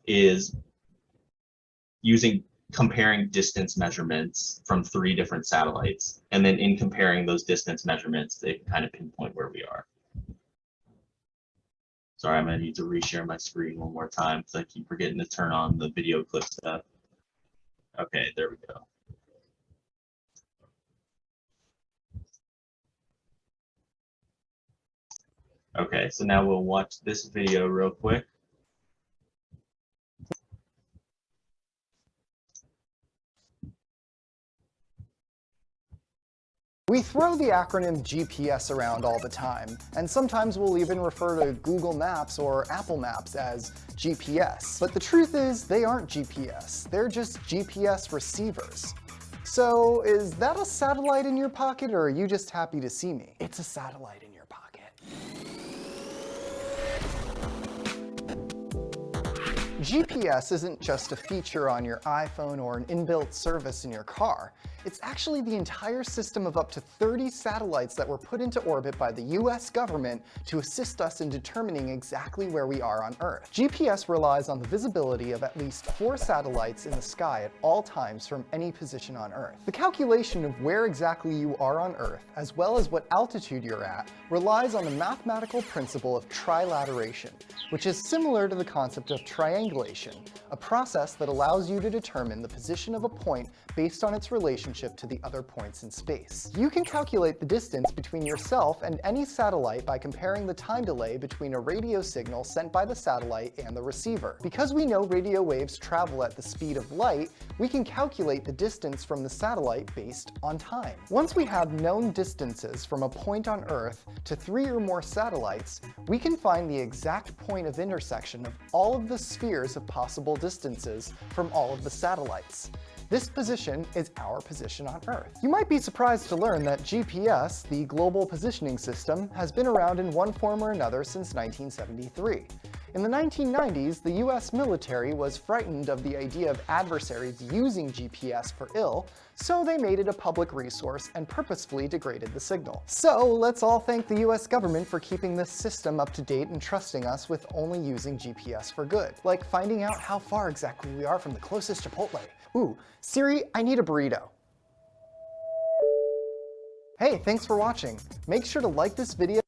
is comparing distance measurements from 3 different satellites. And then in comparing those distance measurements, they can kind of pinpoint where we are. Sorry, I'm gonna need to reshare my screen one more time because I keep forgetting to turn on the video clip stuff. Okay, there we go. Okay, so now we'll watch this video real quick. We throw the acronym GPS around all the time, and sometimes we'll even refer to Google Maps or Apple Maps as GPS. But the truth is, they aren't GPS. They're just GPS receivers. So is that a satellite in your pocket, or are you just happy to see me? It's a satellite in your pocket. GPS isn't just a feature on your iPhone or an inbuilt service in your car. It's actually the entire system of up to 30 satellites that were put into orbit by the US government to assist us in determining exactly where we are on Earth. GPS relies on the visibility of at least 4 satellites in the sky at all times from any position on Earth. The calculation of where exactly you are on Earth, as well as what altitude you're at, relies on the mathematical principle of trilateration, which is similar to the concept of triangulation, a process that allows you to determine the position of a point based on its relationship relationship to the other points in space. You can calculate the distance between yourself and any satellite by comparing the time delay between a radio signal sent by the satellite and the receiver. Because we know radio waves travel at the speed of light, we can calculate the distance from the satellite based on time. Once we have known distances from a point on Earth to 3 or more satellites, we can find the exact point of intersection of all of the spheres of possible distances from all of the satellites. This position is our position on Earth. You might be surprised to learn that GPS, the Global Positioning System, has been around in one form or another since 1973. In the 1990s, the US military was frightened of the idea of adversaries using GPS for ill, so they made it a public resource and purposefully degraded the signal. So let's all thank the US government for keeping this system up to date and trusting us with only using GPS for good, like finding out how far exactly we are from the closest Chipotle. Ooh, Siri, I need a burrito. Hey, thanks for watching. Make sure to like this video.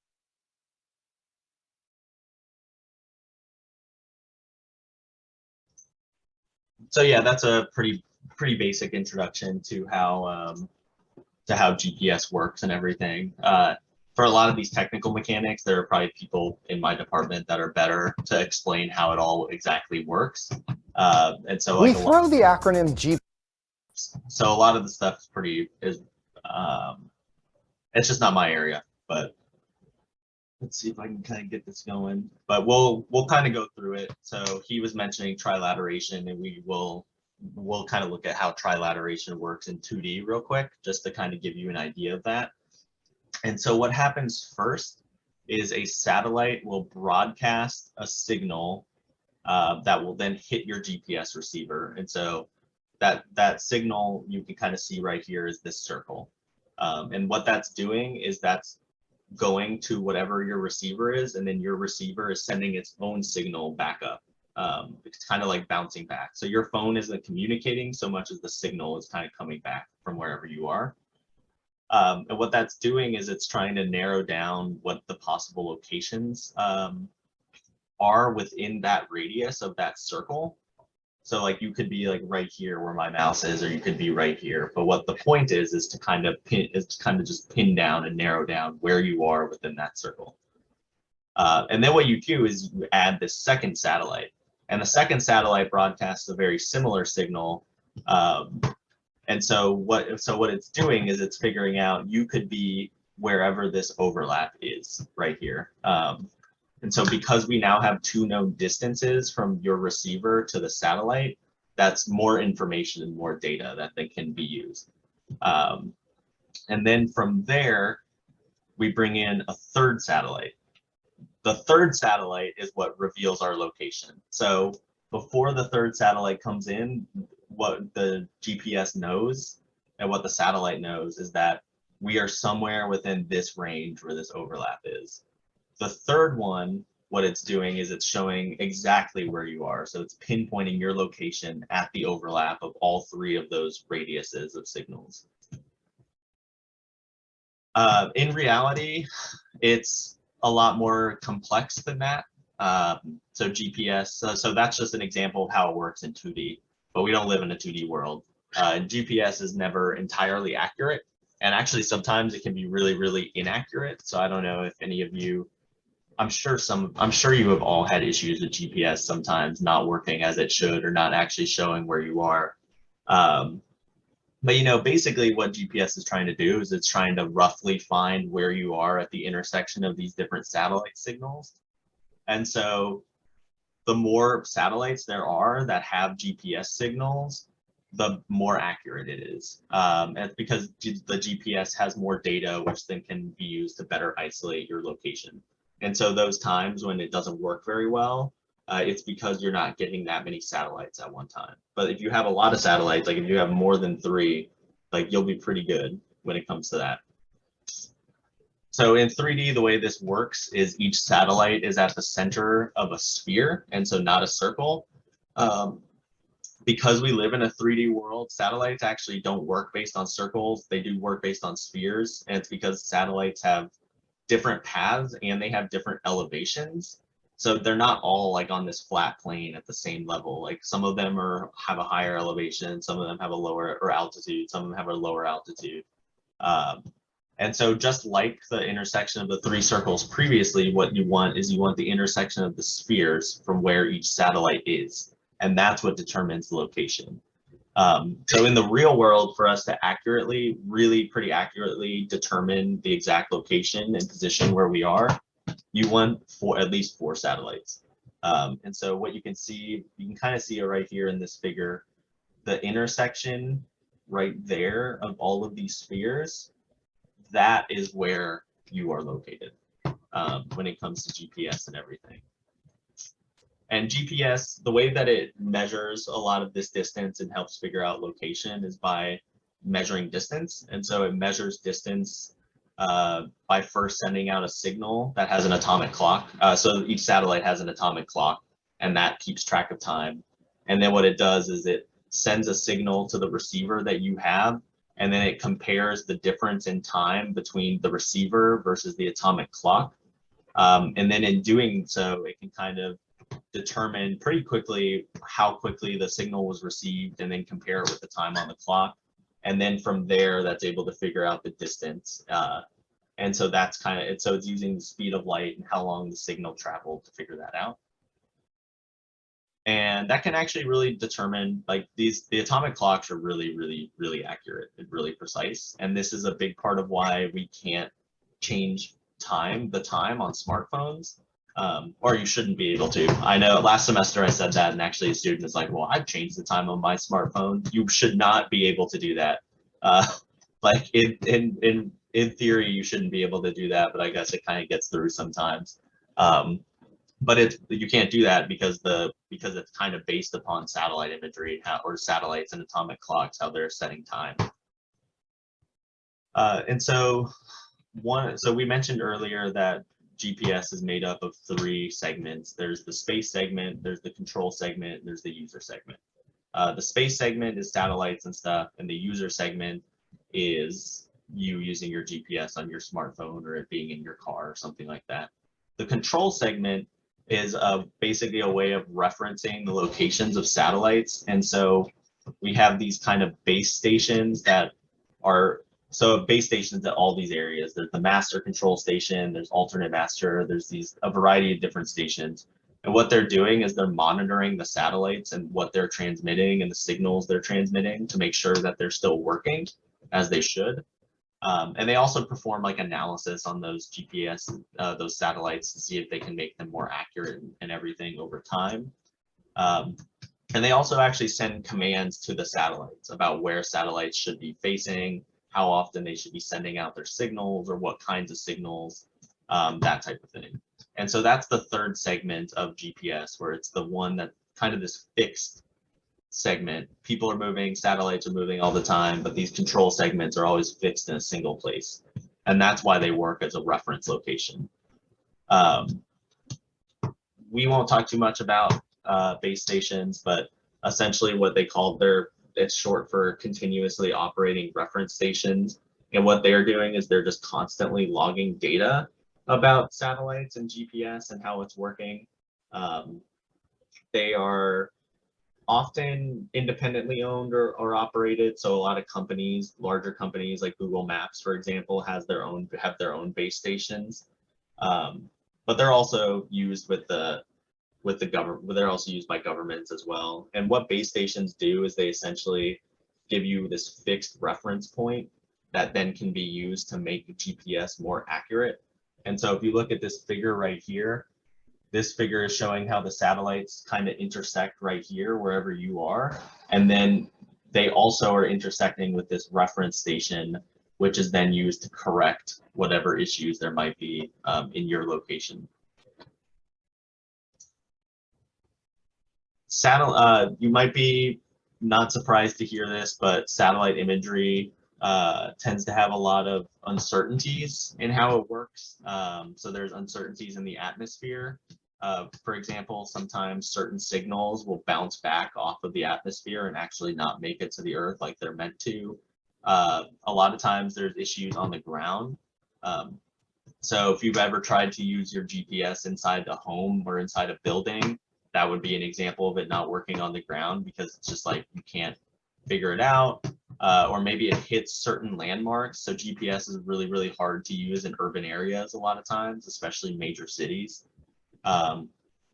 So yeah, that's a pretty basic introduction to how GPS works and everything. For a lot of these technical mechanics, there are probably people in my department that are better to explain how it all exactly works. And so We like throw the acronym G. So a lot of the stuff is it's just not my area, but let's see if I can kind of get this going. But we'll kind of go through it. So he was mentioning trilateration, and we'll kind of look at how trilateration works in 2D real quick, just to kind of give you an idea of that. And so what happens first is a satellite will broadcast a signal that will then hit your GPS receiver. And so that signal you can kind of see right here is this circle. And what that's doing is that's going to whatever your receiver is, and then your receiver is sending its own signal back up. It's kind of like bouncing back. So your phone isn't communicating so much as the signal is kind of coming back from wherever you are. And what that's doing is it's trying to narrow down what the possible locations are within that radius of that circle. So like you could be like right here where my mouse is, or you could be right here. But what the point is to kind of just pin down and narrow down where you are within that circle. And then what you do is you add this second satellite, and the second satellite broadcasts a very similar signal. And so what it's doing is it's figuring out you could be wherever this overlap is right here. And so because we now have 2 known distances from your receiver to the satellite, that's more information and more data that can be used. And then from there, we bring in a third satellite. The third satellite is what reveals our location. So before the third satellite comes in, what the GPS knows and what the satellite knows is that we are somewhere within this range where this overlap is. The third one, what it's doing is it's showing exactly where you are. So it's pinpointing your location at the overlap of all 3 of those radiuses of signals. In reality, it's a lot more complex than that. So GPS, so that's just an example of how it works in 2D, but we don't live in a 2D world. GPS is never entirely accurate. And actually, sometimes it can be really, really inaccurate. So I don't know if any of you, I'm sure you have all had issues with GPS sometimes not working as it should, or not actually showing where you are. But basically what GPS is trying to do is it's trying to roughly find where you are at the intersection of these different satellite signals. And so the more satellites there are that have GPS signals, the more accurate it is. And it's because the GPS has more data, which then can be used to better isolate your location. And so those times when it doesn't work very well, it's because you're not getting that many satellites at one time. But if you have a lot of satellites, like if you have more than 3, like you'll be pretty good when it comes to that. So in 3D, the way this works is each satellite is at the center of a sphere, and so not a circle. Because we live in a 3D world, satellites actually don't work based on circles. They do work based on spheres, and it's because satellites have different paths and they have different elevations. So they're not all like on this flat plane at the same level. Like some of them have a higher elevation, some of them have a lower or altitude, some of them have a lower altitude. And so just like the intersection of the three circles previously, what you want is you want the intersection of the spheres from where each satellite is. And that's what determines the location. So in the real world, for us to accurately, really pretty accurately determine the exact location and position where we are, you want at least 4 satellites. And so what you can see, you can kind of see it right here in this figure, the intersection right there of all of these spheres, that is where you are located when it comes to GPS and everything. And GPS, the way that it measures a lot of this distance and helps figure out location is by measuring distance. And so it measures distance by first sending out a signal that has an atomic clock. So each satellite has an atomic clock, and that keeps track of time. And then what it does is it sends a signal to the receiver that you have, and then it compares the difference in time between the receiver versus the atomic clock. And then in doing so, it can kind of determine pretty quickly how quickly the signal was received and then compare it with the time on the clock. And then from there, that's able to figure out the distance. And so that's kind of it. So it's using the speed of light and how long the signal traveled to figure that out. And that can actually really determine, like, the atomic clocks are really, really, really accurate and really precise. And this is a big part of why we can't change the time on smartphones, or you shouldn't be able to. I know last semester I said that, and actually a student is like, well, I've changed the time on my smartphone. You should not be able to do that. Like in theory, you shouldn't be able to do that, but I guess it kind of gets through sometimes. But you can't do that because it's kind of based upon satellite imagery or satellites and atomic clocks, how they're setting time. And so we mentioned earlier that GPS is made up of 3 segments. There's the space segment, there's the control segment, and there's the user segment. The space segment is satellites and stuff, and the user segment is you using your GPS on your smartphone or it being in your car or something like that. The control segment is basically a way of referencing the locations of satellites. And so we have these kind of base stations that are, so base stations at all these areas. There's the master control station, there's alternate master, there's a variety of different stations. And what they're doing is they're monitoring the satellites and what they're transmitting and the signals they're transmitting to make sure that they're still working as they should. And they also perform like analysis on those GPS, those satellites, to see if they can make them more accurate and everything over time. And they also actually send commands to the satellites about where satellites should be facing, how often they should be sending out their signals or what kinds of signals, that type of thing. And so that's the 3rd segment of GPS, where it's the one that kind of this fixed segment. People are moving, satellites are moving all the time, but these control segments are always fixed in a single place. And that's why they work as a reference location. We won't talk too much about base stations, but essentially what they call it's short for continuously operating reference stations. And what they're doing is they're just constantly logging data about satellites and GPS and how it's working. They are often independently owned or operated. So a lot of companies, larger companies like Google Maps, for example, have their own base stations. But they're also used with the government. They're also used by governments as well. And what base stations do is they essentially give you this fixed reference point that then can be used to make the GPS more accurate. And so if you look at this figure right here, this figure is showing how the satellites kind of intersect right here, wherever you are. And then they also are intersecting with this reference station, which is then used to correct whatever issues there might be in your location. You might be not surprised to hear this, but satellite imagery tends to have a lot of uncertainties in how it works. So there's uncertainties in the atmosphere. For example, sometimes certain signals will bounce back off of the atmosphere and actually not make it to the Earth like they're meant to. A lot of times there's issues on the ground. So if you've ever tried to use your GPS inside the home or inside a building, that would be an example of it not working on the ground because it's just like you can't figure it out. Or maybe it hits certain landmarks. So GPS is really, really hard to use in urban areas a lot of times, especially major cities.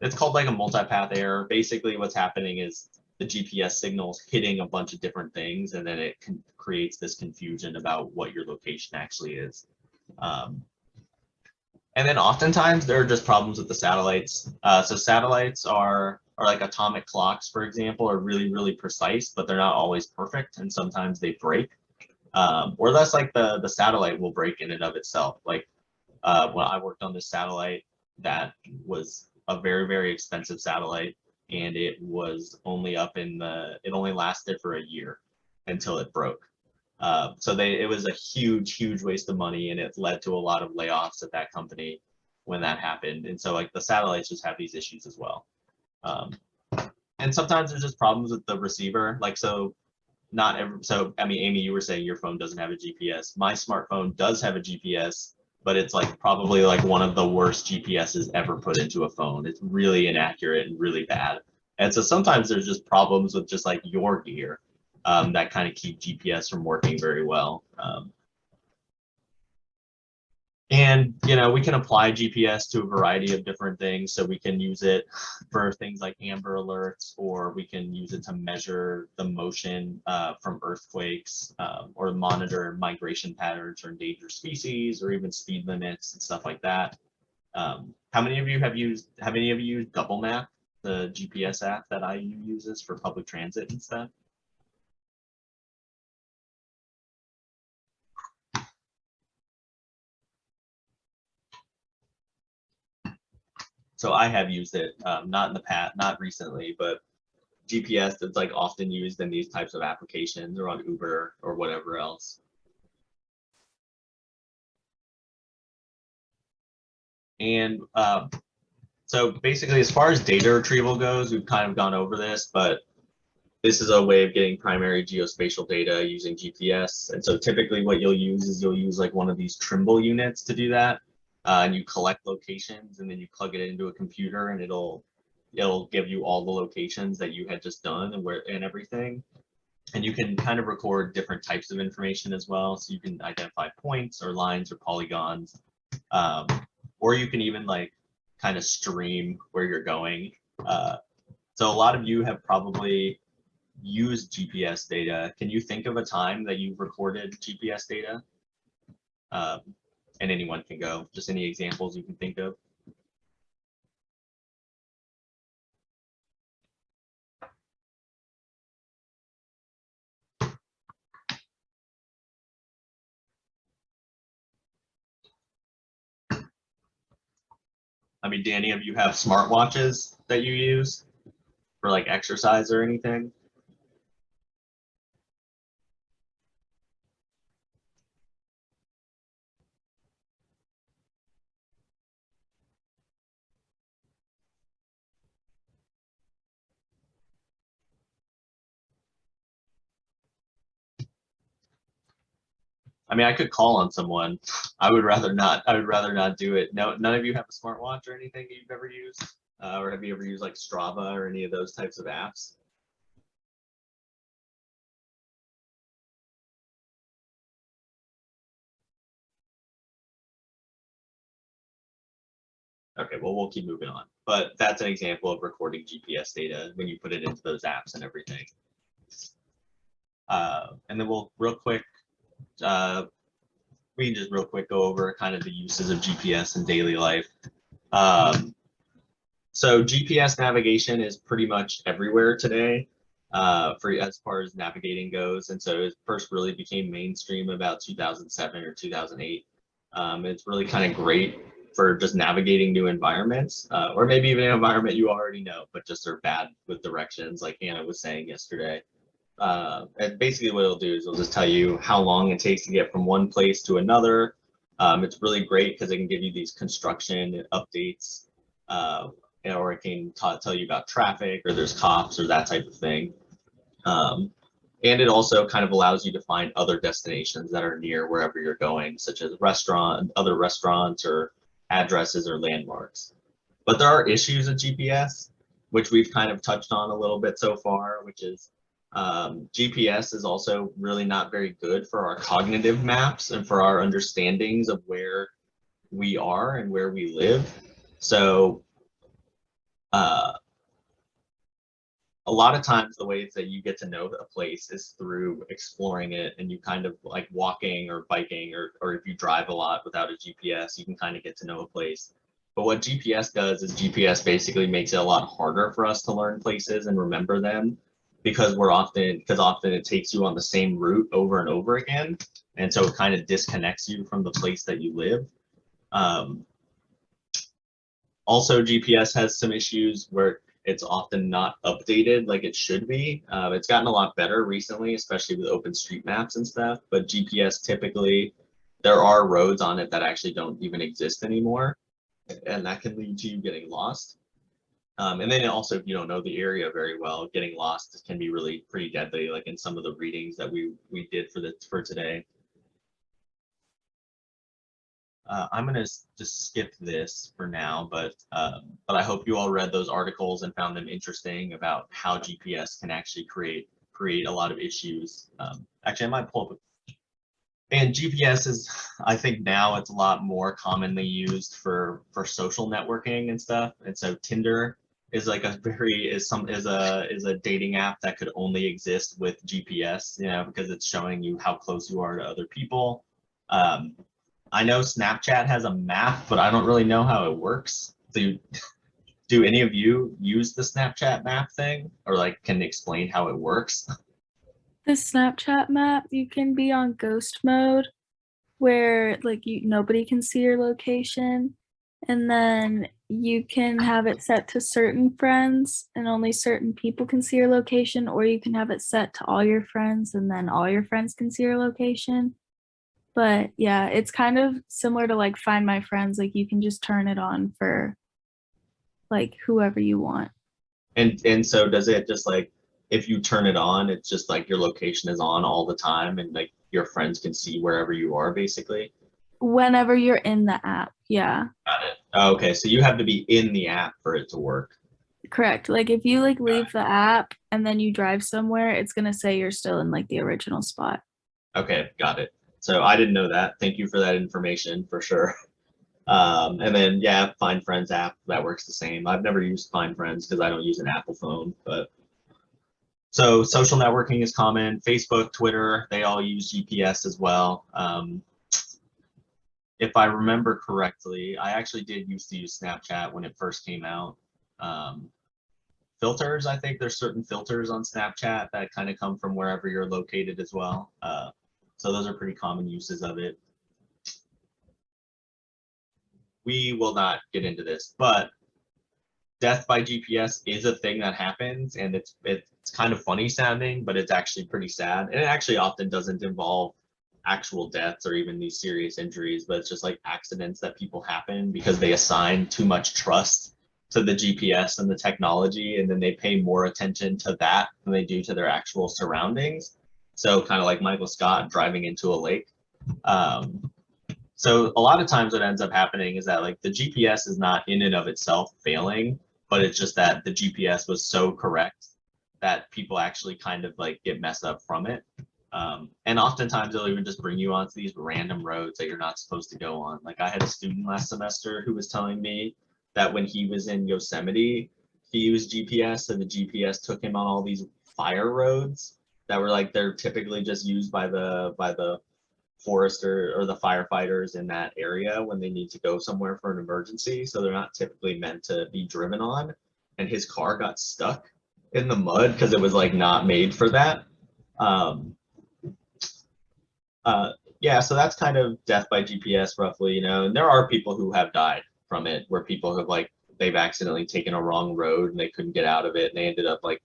It's called like a multipath error. Basically what's happening is the GPS signal's hitting a bunch of different things, and then it creates this confusion about what your location actually is. And then oftentimes there are just problems with the satellites. So satellites are like atomic clocks, for example, are really, really precise, but they're not always perfect. And sometimes they break. Or that's like the satellite will break in and of itself. Like when I worked on this satellite, that was a very, very expensive satellite. And it was only it only lasted for a year until it broke. So it was a huge, huge waste of money, and it led to a lot of layoffs at that company when that happened. And so like the satellites just have these issues as well. And sometimes there's just problems with the receiver. Like, so I mean, Amy, you were saying your phone doesn't have a GPS. My smartphone does have a GPS, but it's like probably like one of the worst GPSs ever put into a phone. It's really inaccurate and really bad. And so sometimes there's just problems with just like your gear. That kind of keep GPS from working very well. And, you know, we can apply GPS to a variety of different things. So we can use it for things like Amber Alerts, or we can use it to measure the motion from earthquakes, or monitor migration patterns for endangered species, or even speed limits and stuff like that. How many of you have used Double Map, the GPS app that IU uses for public transit and stuff? So I have used it, not in the past, not recently, but GPS is like often used in these types of applications or on Uber or whatever else. And so basically, as far as data retrieval goes, we've kind of gone over this, but this is a way of getting primary geospatial data using GPS. And so typically what you'll use like one of these Trimble units to do that. And you collect locations, and then you plug it into a computer, and it'll give you all the locations that you had just done and everything. And you can kind of record different types of information as well. So you can identify points or lines or polygons, or you can even like kind of stream where you're going. So a lot of you have probably used GPS data. Can you think of a time that you've recorded GPS data? And anyone can go, just any examples you can think of. I mean, do any of you have smartwatches that you use for like exercise or anything? I mean, I could call on someone. I would rather not. I would rather not do it. No, none of you have a smartwatch or anything that you've ever used, or have you ever used like Strava or any of those types of apps? Okay, well, we'll keep moving on. But that's an example of recording GPS data when you put it into those apps and everything. And then we'll real quick. We can just real quick go over kind of the uses of GPS in daily life. So GPS navigation is pretty much everywhere today for as far as navigating goes. And so it first really became mainstream about 2007 or 2008. It's really kind of great for just navigating new environments, or maybe even an environment you already know, but just are bad with directions, like Hannah was saying yesterday. And basically what it'll do is it'll just tell you how long it takes to get from one place to another. It's really great because it can give you these construction updates, or it can tell you about traffic, or there's cops or that type of thing. And it also kind of allows you to find other destinations that are near wherever you're going, such as other restaurants or addresses or landmarks. But there are issues with GPS, which we've kind of touched on a little bit so far, which is GPS is also really not very good for our cognitive maps and for our understandings of where we are and where we live. So a lot of times the ways that you get to know a place is through exploring it, and you kind of like walking or biking, or if you drive a lot without a GPS, you can kind of get to know a place. But what GPS does is GPS basically makes it a lot harder for us to learn places and remember them, because often it takes you on the same route over and over again. And so it kind of disconnects you from the place that you live. Also, GPS has some issues where it's often not updated like it should be. It's gotten a lot better recently, especially with OpenStreetMaps and stuff, but GPS typically, there are roads on it that actually don't even exist anymore, and that can lead to you getting lost. And then also, if you don't know the area very well, getting lost can be really pretty deadly, like in some of the readings that we did for today. I'm gonna just skip this for now, but I hope you all read those articles and found them interesting about how GPS can actually create a lot of issues. Actually, I might pull up. And GPS is, I think now it's a lot more commonly used for social networking and stuff. And so Tinder is like a dating app that could only exist with GPS, you know, because it's showing you how close you are to other people. I know Snapchat has a map, but I don't really know how it works. Do any of you use the Snapchat map thing, or like can explain how it works? The Snapchat map, you can be on ghost mode where like nobody can see your location, and then you can have it set to certain friends and only certain people can see your location, or you can have it set to all your friends and then all your friends can see your location. But yeah, it's kind of similar to like Find My Friends. Like you can just turn it on for like whoever you want. And so does it just like, if you turn it on, it's just like your location is on all the time and like your friends can see wherever you are basically? Whenever you're in the app, yeah. Got it. Oh, okay, so you have to be in the app for it to work. Correct. Like if you like leave the app and then you drive somewhere, it's gonna say you're still in like the original spot. Okay, got it. So I didn't know that. Thank you for that information for sure. And then yeah, Find Friends app, that works the same. I've never used Find Friends because I don't use an Apple phone, but so social networking is common. Facebook, Twitter, they all use GPS as well. If I remember correctly, I actually did used to use Snapchat when it first came out. Filters, I think there's certain filters on Snapchat that kind of come from wherever you're located as well. So those are pretty common uses of it. We will not get into this, but death by GPS is a thing that happens, and it's kind of funny sounding, but it's actually pretty sad. And it actually often doesn't involve actual deaths or even these serious injuries, but it's just like accidents that people happen because they assign too much trust to the GPS and the technology, and then they pay more attention to that than they do to their actual surroundings. So kind of like Michael Scott driving into a lake. So a lot of times what ends up happening is that like the GPS is not in and of itself failing, but it's just that the GPS was so correct that people actually kind of like get messed up from it. And oftentimes they'll even just bring you onto these random roads that you're not supposed to go on. Like I had a student last semester who was telling me that when he was in Yosemite, he used GPS, and the GPS took him on all these fire roads that were like, they're typically just used by the forester or the firefighters in that area when they need to go somewhere for an emergency. So they're not typically meant to be driven on. And his car got stuck in the mud because it was like not made for that. Yeah, so that's kind of death by GPS roughly, you know, and there are people who have died from it, where people have like, they've accidentally taken a wrong road and they couldn't get out of it and they ended up like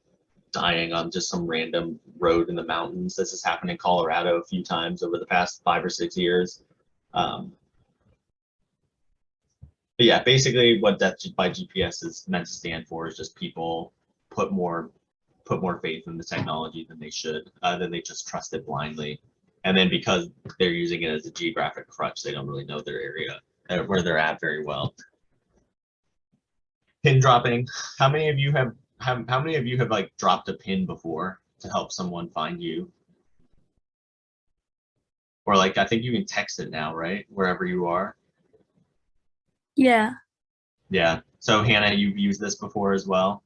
dying on just some random road in the mountains. This has happened in Colorado a few times over the past 5 or 6 years. But yeah, basically what death by GPS is meant to stand for is just people put more put more faith in the technology than they should, than they just trust it blindly. And then because they're using it as a geographic crutch, they don't really know their area, where they're at very well. Pin dropping. How many of you have how many of you have like dropped a pin before to help someone find you? Or like, I think you can text it now, right? Wherever you are. Yeah. Yeah. So Hannah, you've used this before as well.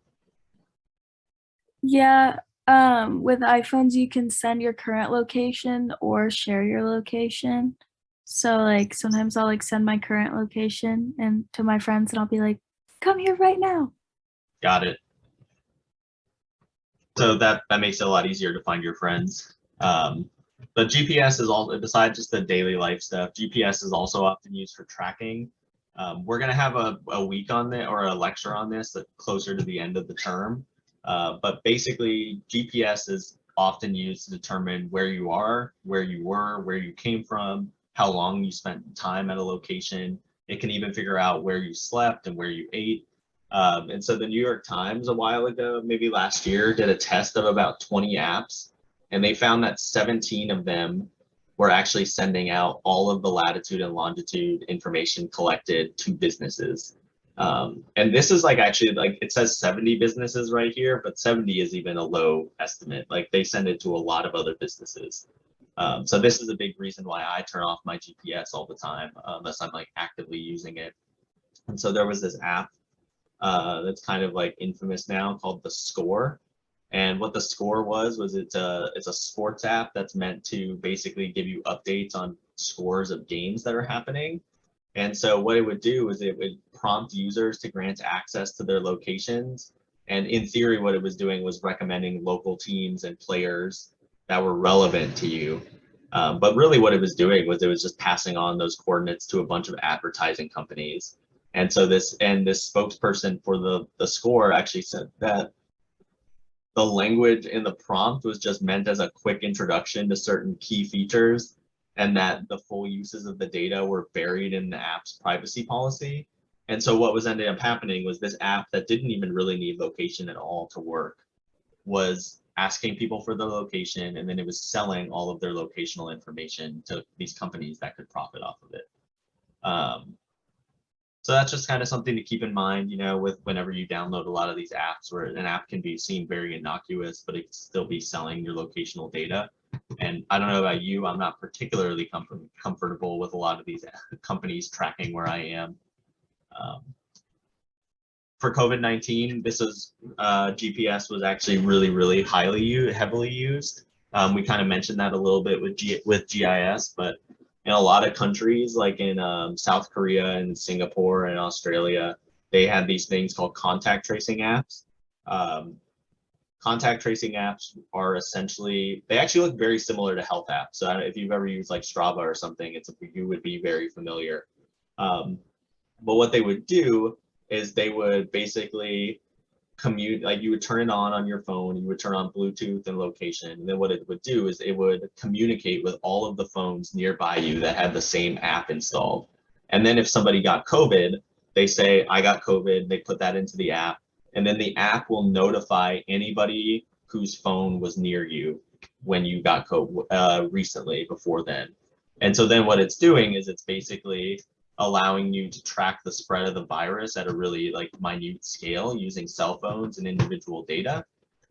Yeah. With iPhones, you can send your current location or share your location. So like sometimes I'll like send my current location and to my friends and I'll be like, come here right now. Got it. So that makes it a lot easier to find your friends. But GPS is all, besides just the daily life stuff, GPS is also often used for tracking. We're going to have a week on this, or a lecture on this closer to the end of the term. But basically, GPS is often used to determine where you are, where you were, where you came from, how long you spent time at a location. It can even figure out where you slept and where you ate. And so the New York Times a while ago, maybe last year, did a test of about 20 apps, and they found that 17 of them were actually sending out all of the latitude and longitude information collected to businesses. And this is like, actually, like, it says 70 businesses right here, but 70 is even a low estimate. Like, they send it to a lot of other businesses. So this is a big reason why I turn off my GPS all the time, unless I'm like actively using it. And so there was this app that's kind of like infamous now, called The Score. And what The Score was it's a sports app that's meant to basically give you updates on scores of games that are happening. And so what it would do is it would prompt users to grant access to their locations. And in theory, what it was doing was recommending local teams and players that were relevant to you. But really what it was doing was it was just passing on those coordinates to a bunch of advertising companies. And so this spokesperson for the Score actually said that the language in the prompt was just meant as a quick introduction to certain key features, and that the full uses of the data were buried in the app's privacy policy. And so what was ended up happening was this app that didn't even really need location at all to work was asking people for the location, and then it was selling all of their locational information to these companies that could profit off of it. So that's just kind of something to keep in mind, you know, with whenever you download a lot of these apps, where an app can be seen very innocuous, but it can still be selling your locational data. And I don't know about you, I'm not particularly comfortable with a lot of these companies tracking where I am. For COVID-19, this is GPS was actually really heavily used. We kind of mentioned that a little bit with GIS, but in a lot of countries, like in South Korea and Singapore and Australia, they had these things called contact tracing apps. Contact tracing apps are essentially, they actually look very similar to health apps. So if you've ever used like Strava or something, you would be very familiar. But what they would do is they would basically like you would turn it on your phone, you would turn on Bluetooth and location, and then what it would do is it would communicate with all of the phones nearby you that had the same app installed. And then if somebody got COVID, they say, I got COVID, they put that into the app, and then the app will notify anybody whose phone was near you when you got COVID recently, before then. And so then what it's doing is it's basically allowing you to track the spread of the virus at a really like minute scale using cell phones and individual data.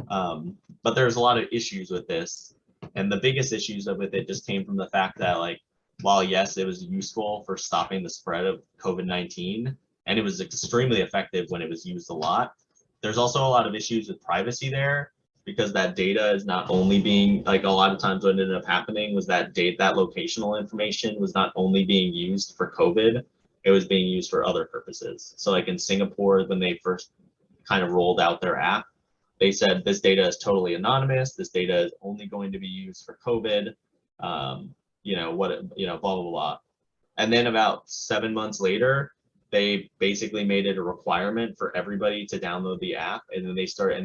But there's a lot of issues with this. And the biggest issues with it just came from the fact that, like, while yes, it was useful for stopping the spread of COVID-19, and it was extremely effective when it was used a lot, there's also a lot of issues with privacy there, because that data is not only being, like, a lot of times what ended up happening was that that locational information was not only being used for COVID, it was being used for other purposes. So like in Singapore, when they first kind of rolled out their app, they said this data is totally anonymous. This data is only going to be used for COVID, blah, blah, blah. And then about 7 months later, they basically made it a requirement for everybody to download the app, and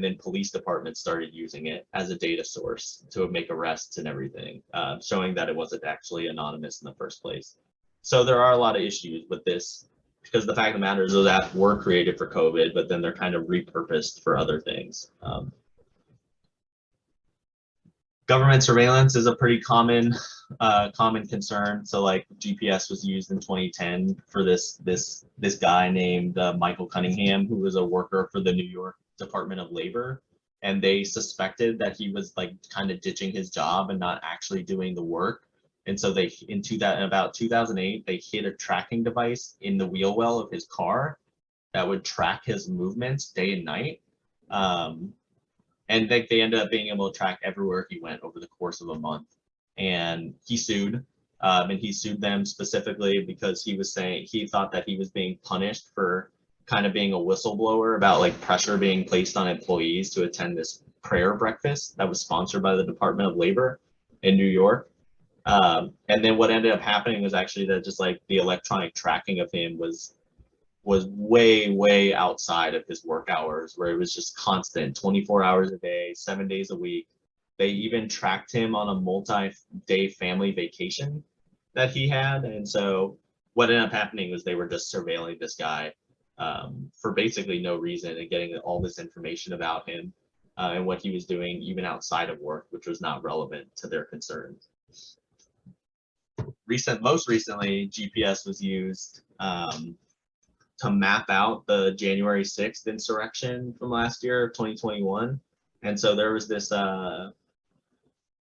then police departments started using it as a data source to make arrests and everything, showing that it wasn't actually anonymous in the first place. So there are a lot of issues with this, because the fact of the matter is those apps were created for COVID, but then they're kind of repurposed for other things. Government surveillance is a pretty common concern. So like GPS was used in 2010 for this guy named Michael Cunningham, who was a worker for the New York Department of Labor, and they suspected that he was like kind of ditching his job and not actually doing the work. And so they in about 2008 they hid a tracking device in the wheel well of his car that would track his movements day and night. And they ended up being able to track everywhere he went over the course of a month. And he sued, and he sued them specifically because he was saying he thought that he was being punished for kind of being a whistleblower about like pressure being placed on employees to attend this prayer breakfast that was sponsored by the Department of Labor in New York. And then what ended up happening was actually that just like the electronic tracking of him was way outside of his work hours, where it was just constant 24 hours a day, 7 days a week. They even tracked him on a multi-day family vacation that he had. And so what ended up happening was they were just surveilling this guy for basically no reason and getting all this information about him and what he was doing even outside of work, which was not relevant to their concerns. Most recently, GPS was used to map out the January 6th insurrection from last year, 2021. And so there was this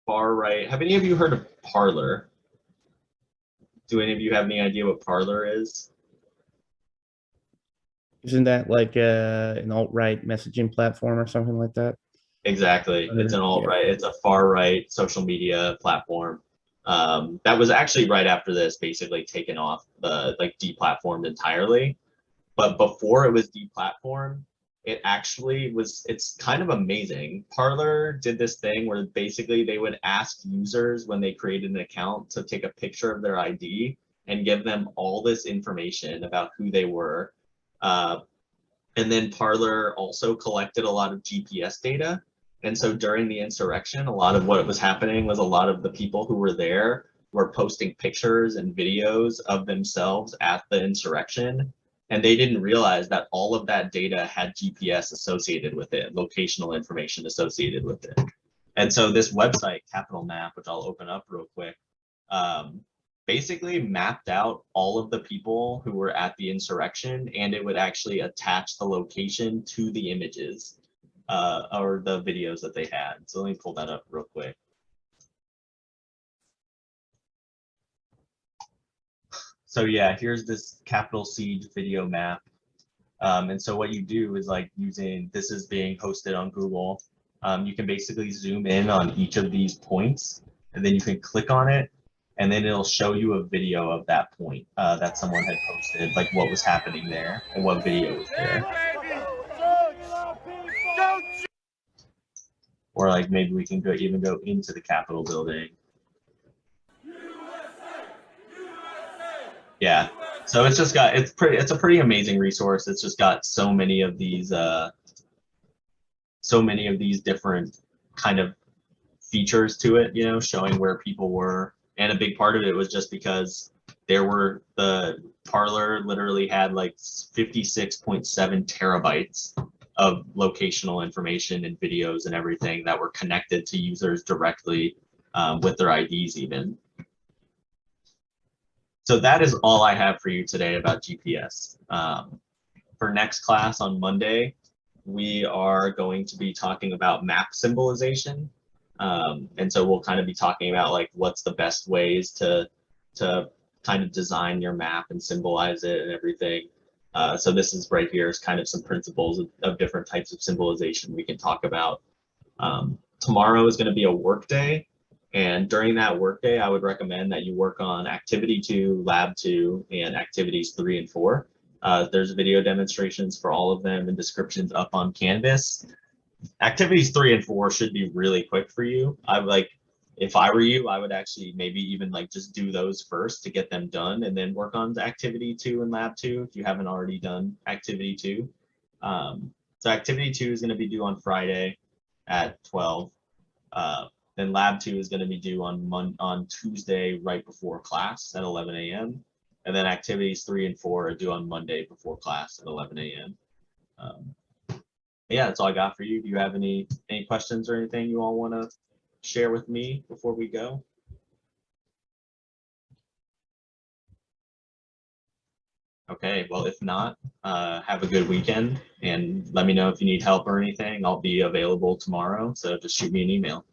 far right. Have any of you heard of Parler? Do any of you have any idea what Parler is? Isn't that like an alt-right messaging platform or something like that? Exactly. It's an alt-right. It's a far-right social media platform. That was actually right after this basically taken off, like deplatformed entirely. But before it was deplatformed, it actually was, it's kind of amazing. Parler did this thing where basically they would ask users when they created an account to take a picture of their ID and give them all this information about who they were. And then Parler also collected a lot of GPS data. And so during the insurrection, a lot of what was happening was a lot of the people who were there were posting pictures and videos of themselves at the insurrection. And they didn't realize that all of that data had GPS associated with it, locational information associated with it. And so this website, Capital Map, which I'll open up real quick, basically mapped out all of the people who were at the insurrection, and it would actually attach the location to the images or the videos that they had. So let me pull that up real quick. So yeah, here's this Capitol Siege video map. And so what you do is like using, this is being hosted on Google. You can basically zoom in on each of these points, and then you can click on it, and then it'll show you a video of that point that someone had posted, like what was happening there and what video was there. Or like maybe we can even go into the Capitol building. Yeah, so it's just got, it's a pretty amazing resource. It's just got so many of these different kind of features to it, you know, showing where people were. And a big part of it was just because the Parler literally had like 56.7 terabytes of locational information and videos and everything that were connected to users directly with their IDs even. So that is all I have for you today about GPS. For next class on Monday, we are going to be talking about map symbolization. And so we'll kind of be talking about like what's the best ways to kind of design your map and symbolize it and everything. So this is right here is kind of some principles of different types of symbolization we can talk about. Tomorrow is going to be a work day. And during that workday, I would recommend that you work on Activity 2, Lab 2, and Activities 3 and 4. There's video demonstrations for all of them and descriptions up on Canvas. Activities 3 and 4 should be really quick for you. If I were you, I would actually maybe even like just do those first to get them done and then work on Activity 2 and Lab 2 if you haven't already done Activity 2. So Activity 2 is going to be due on Friday at 12. Then Lab 2 is going to be due on Tuesday right before class at 11 a.m. And then Activities 3 and 4 are due on Monday before class at 11 a.m. Yeah, that's all I got for you. Do you have any questions or anything you all want to share with me before we go? Okay, well, if not, have a good weekend and let me know if you need help or anything. I'll be available tomorrow, so just shoot me an email.